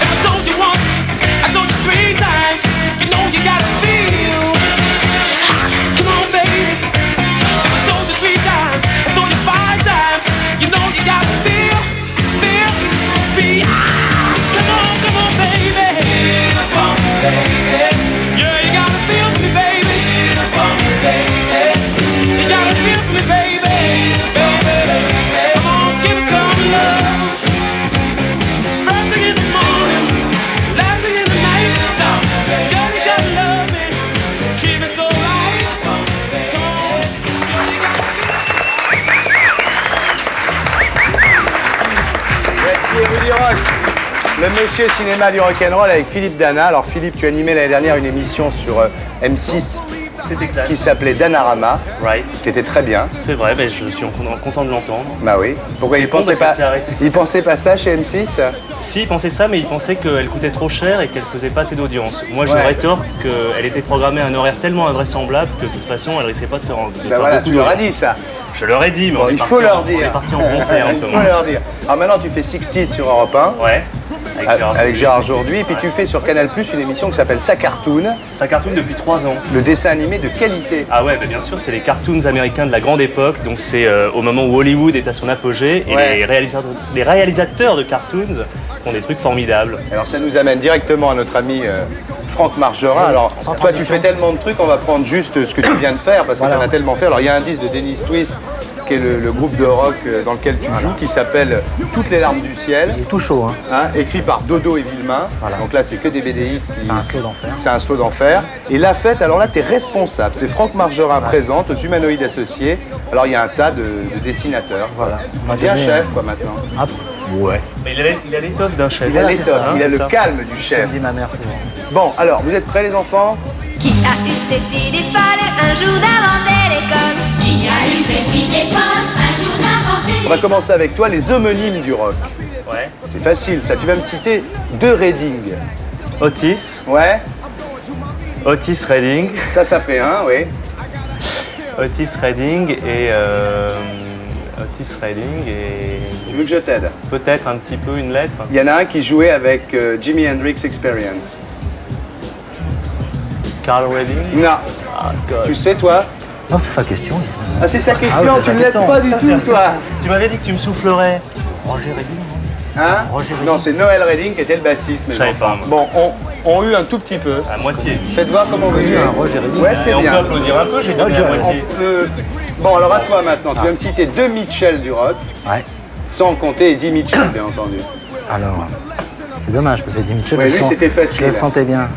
I told you once, I told you 3 times. You know you gotta feel, come on, baby. I told you 3 times, I told you 5 times. You know you gotta feel, feel, feel. Come on, baby. Feel the funk, baby. Yeah, you gotta feel me, baby. Feel the funk, baby. You gotta feel me, baby. Baby, come on, give me some love. First thing in the morning, last thing in the night. Girl, you gotta love me, treat me so right. Come on, girl, you gotta Voici Willy Rock, le monsieur cinéma du rock'n'roll avec Philippe Dana. Alors Philippe, tu animais l'année dernière une émission sur M6 C'est exact. qui s'appelait Danarama, qui était très bien. C'est vrai, mais je suis content de l'entendre. Bah oui. Pourquoi il pensait pas ça chez M6? Si, il pensait ça, mais il pensait qu'elle coûtait trop cher et qu'elle faisait pas assez d'audience. Moi, je rétorque qu'elle était programmée à un horaire tellement invraisemblable que de toute façon, elle risquait pas de faire Bah voilà, tu leur as dit ça. Je leur ai dit, mais Bon, il faut leur dire. on est parti en bon terme. Il faut leur dire. Alors maintenant, tu fais 60 sur Europe 1. Ouais. Avec Gérard Jourduy, et puis tu fais sur Canal+ une émission qui s'appelle Ça Cartoon. Ça Cartoon depuis 3 ans. Le dessin animé de qualité. Ah ouais, bah bien sûr, c'est les cartoons américains de la grande époque, donc c'est au moment où Hollywood est à son apogée, et les réalisateurs de cartoons font des trucs formidables. Alors ça nous amène directement à notre ami Franck Margerin. Alors toi tu fais tellement de trucs, on va prendre juste ce que tu viens de faire, parce que tu en as tellement fait. Alors il y a un disque de Dennis Twist, qui est le groupe de rock dans lequel tu joues, qui s'appelle Toutes les larmes du ciel. Il est tout chaud, hein. Écrit par Dodo et Villemain. Donc là, c'est que des BDistes. C'est un slow d'enfer. C'est un slow d'enfer. Et la fête, alors là, tu es responsable. C'est Franck Margerin présente aux Humanoïdes Associés. Alors il y a un tas de dessinateurs. Voilà. Bien chef, quoi, maintenant. Ah, ouais. Mais il a l'étoffe d'un chef. Il a l'étoffe, il a le calme du chef. Dit ma mère souvent. Bon, alors, vous êtes prêts, les enfants? Qui a eu cette idée folle un jour d'inventer l'école? Qui a eu cette idée folle un jour d'inventer? On va commencer avec toi, les homonymes du rock. Ouais. C'est facile, ça. Tu vas me citer 2 Redding. Otis. Ouais. Otis Redding. Ça fait 1, oui. Otis Redding et... Otis Redding et... Tu veux que je t'aide? Peut-être un petit peu une lettre. Il y en a un qui jouait avec Jimi Hendrix Experience. Carl Redding? Non. Tu sais, toi? Non, c'est sa question. Ah, c'est sa question, tu ne l'aides pas du tout, toi. Tu m'avais dit que tu me soufflerais. Roger Redding. Hein? Non, c'est Noël Redding qui était le bassiste. Je savais pas, moi. Bon, on eu un tout petit peu. À moitié. Faites voir comment vous voulez. Roger Redding. Ouais, c'est bien. On peut applaudir un peu, j'ai donné à moitié. Bon, alors à toi maintenant. Tu vas me citer 2 Mitchell du rock. Ouais. Sans compter Eddie Mitchell, bien entendu. Alors, c'est dommage parce que Eddie Mitchell, Ouais, lui, c'était facile. Je le sentais bien.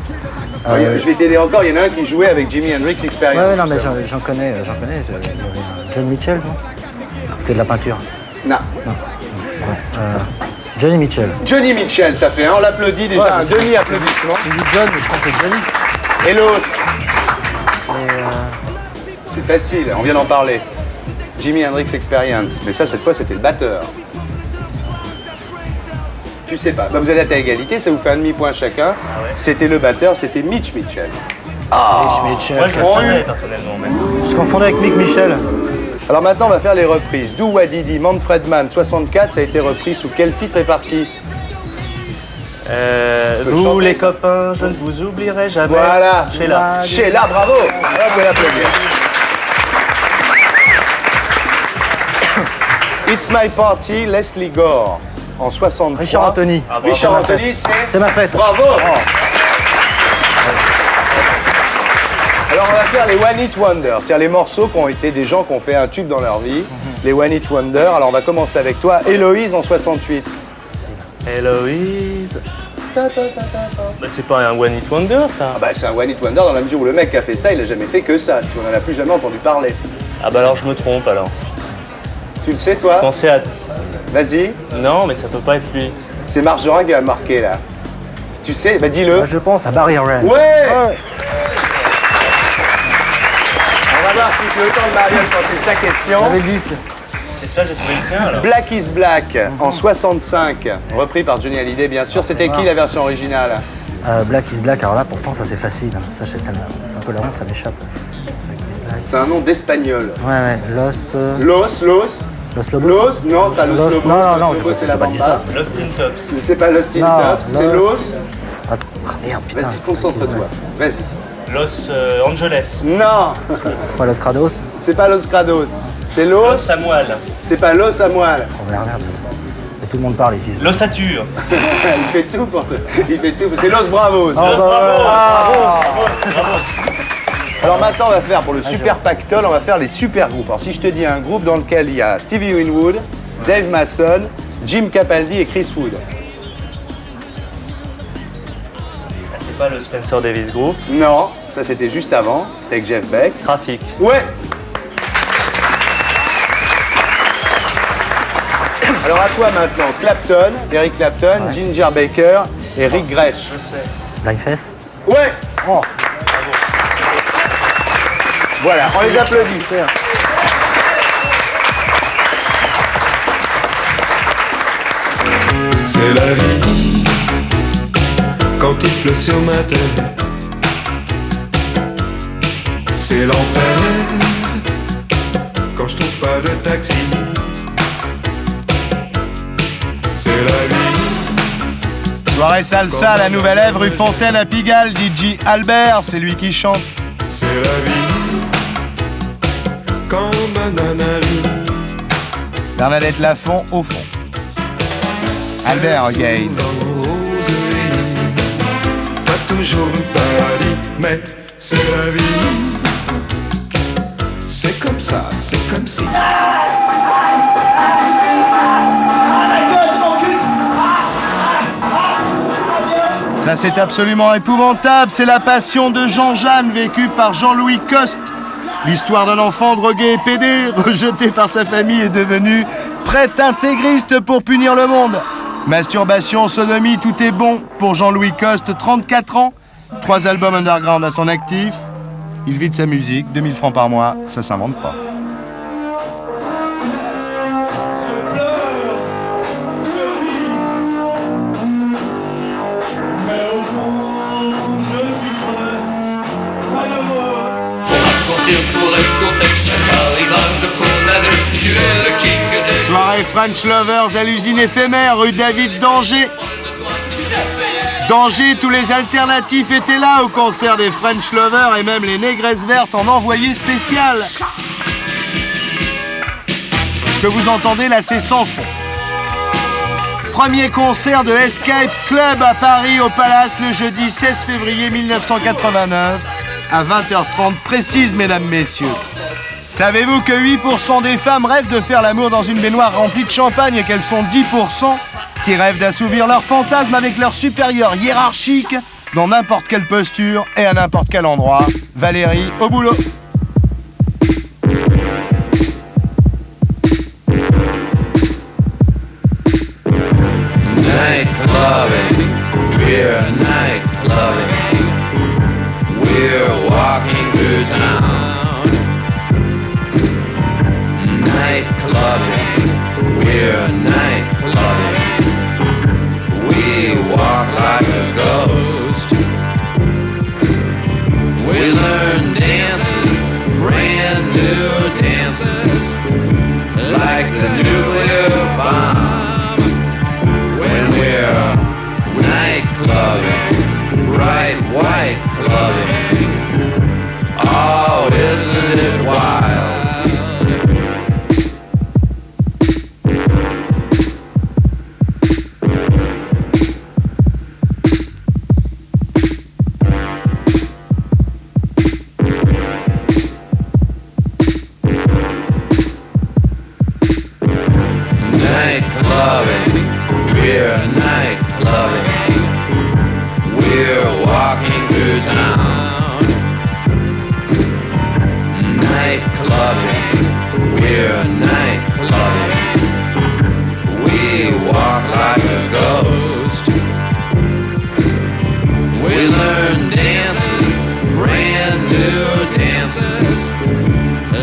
Je vais t'aider encore. Il y en a un qui jouait avec Jimi Hendrix Experience. Ouais, non, mais j'en connais. Il y avait un John Mitchell, non? Qui fait de la peinture. Non. Johnny Mitchell. Johnny Mitchell, ça fait un. On l'applaudit déjà, Ouais, un demi-applaudissement. Il dit John, mais je pense que c'est Johnny. Et l'autre? C'est facile, on vient d'en parler. Jimi Hendrix Experience. Mais ça, cette fois, c'était le batteur. Tu sais pas. Bah, vous allez être à égalité, ça vous fait un demi-point chacun. Ah ouais. C'était le batteur, c'était Mitch Mitchell. Mitch Mitchell. Moi, je le savais personnellement. Mais... Je confondais avec Mick Michel. Alors maintenant, on va faire les reprises. Do Wadidi, Manfred Mann, 64, ça a été repris sous quel titre est parti? Vous, les copains, je ne vous oublierai jamais. Voilà. Sheila. Sheila, bravo. Alors, vous pouvez l'applaudir. It's My Party, Leslie Gore, en 63. Richard Anthony. Ah, Richard Anthony, c'est ma fête. Bravo. Alors on va faire les One Hit Wonder, c'est-à-dire les morceaux qui ont été des gens qui ont fait un tube dans leur vie, les One Hit Wonder. Alors on va commencer avec toi, Héloïse en 68. Héloïse. Bah, c'est pas un One Hit Wonder, ça. Ah bah c'est un One Hit Wonder dans la mesure où le mec qui a fait ça, il a jamais fait que ça. On n'en a plus jamais entendu parler. Ah bah alors je me trompe alors. Tu le sais toi? Je pensais à... Vas-y. Non mais ça peut pas être lui. C'est Margerin qui a marqué là. Tu sais? Bah dis-le. Moi, je pense à Barry Ryan. Ouais. On va voir s'il fait autant de mariage quand c'est sa question. J'avais le disque. J'espère que j'ai trouvé le tien alors. Black is Black en 65, repris par Johnny Hallyday bien sûr. C'était qui la version originale? Black is Black, alors là pourtant ça c'est facile. Ça, c'est un peu la honte, ça m'échappe. C'est un nom d'espagnol. Ouais, Los Lobos. Los, non, t'as Los Lobos. Non, je c'est sais pas du ça. Lost in Tops. C'est pas Lost in Tops, c'est Los. Ah merde, putain. Vas-y, concentre-toi. Vas-y. Los Angeles. Non. C'est pas Los Grados. C'est pas Los Grados. C'est Los. Los Amoal. C'est pas Los Amoal. Oh merde. Et tout le monde parle ici. Los Atur. Il fait tout pour te... Il fait tout. C'est Los Bravos. Los Bravos. Bravo. Alors maintenant, on va faire pour le super pactole, on va faire les super groupes. Alors si je te dis un groupe dans lequel il y a Stevie Winwood, Dave Mason, Jim Capaldi et Chris Wood. C'est pas le Spencer Davis Group. Non, ça c'était juste avant, c'était avec Jeff Beck. Trafic. Ouais. Alors à toi maintenant, Clapton, Eric Clapton, Ginger Baker et Rick Gresh. Je sais. Blindfest. Ouais. Oh. Voilà, on les applaudit. C'est la vie quand il pleut sur ma tête. C'est l'enfer quand je trouve pas de taxi. C'est la vie. Soirée salsa, la Nouvelle Ève, rue Fontaine à Pigalle, DJ Albert, c'est lui qui chante. C'est la vie quand banane arrive. Bernadette Lafont au fond. Albert again. Pas toujours le paradis, mais c'est la vie. C'est comme ça, c'est comme si. Ça c'est absolument épouvantable, c'est la passion de Jean-Jeanne vécue par Jean-Louis Coste. L'histoire d'un enfant drogué et pédé, rejeté par sa famille et devenu prêtre intégriste pour punir le monde. Masturbation, sodomie, tout est bon pour Jean-Louis Coste, 34 ans, 3 albums underground à son actif. Il vit de sa musique, 2000 francs par mois, ça s'invente pas. Soirée French Lovers à l'usine éphémère, rue David d'Angers. D'Angers, tous les alternatifs étaient là au concert des French Lovers et même les Négresses Vertes en envoyé spécial. Ce que vous entendez là, c'est Sanson. Premier concert de Escape Club à Paris au Palace le jeudi 16 février 1989 à 20h30 précise, mesdames, messieurs. Savez-vous que 8% des femmes rêvent de faire l'amour dans une baignoire remplie de champagne et qu'elles sont 10% qui rêvent d'assouvir leurs fantasmes avec leur supérieur hiérarchique dans n'importe quelle posture et à n'importe quel endroit? Valérie, au boulot. Night clubbing, we're night clubbing, we're walking through town. Night clubbing, we're night clubbing, we walk like a ghost. We learn dances, brand new dances, like the nuclear bomb. When we're night clubbing, bright white clubbing, oh, isn't it wild? Night clubbing, we're night clubbing, we're walking through town. Night clubbing, we're night clubbing, we walk like a ghost. We learn dances, brand new dances,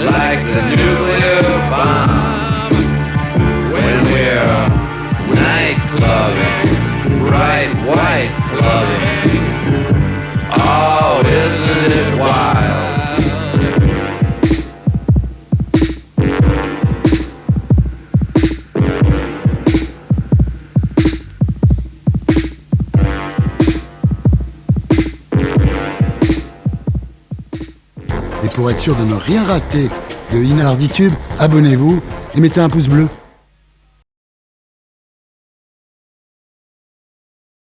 like the nuclear bomb. When we're night clubbing, bright white clubbing, Et pour être sûr de ne rien rater de Inarditube, abonnez-vous et mettez un pouce bleu.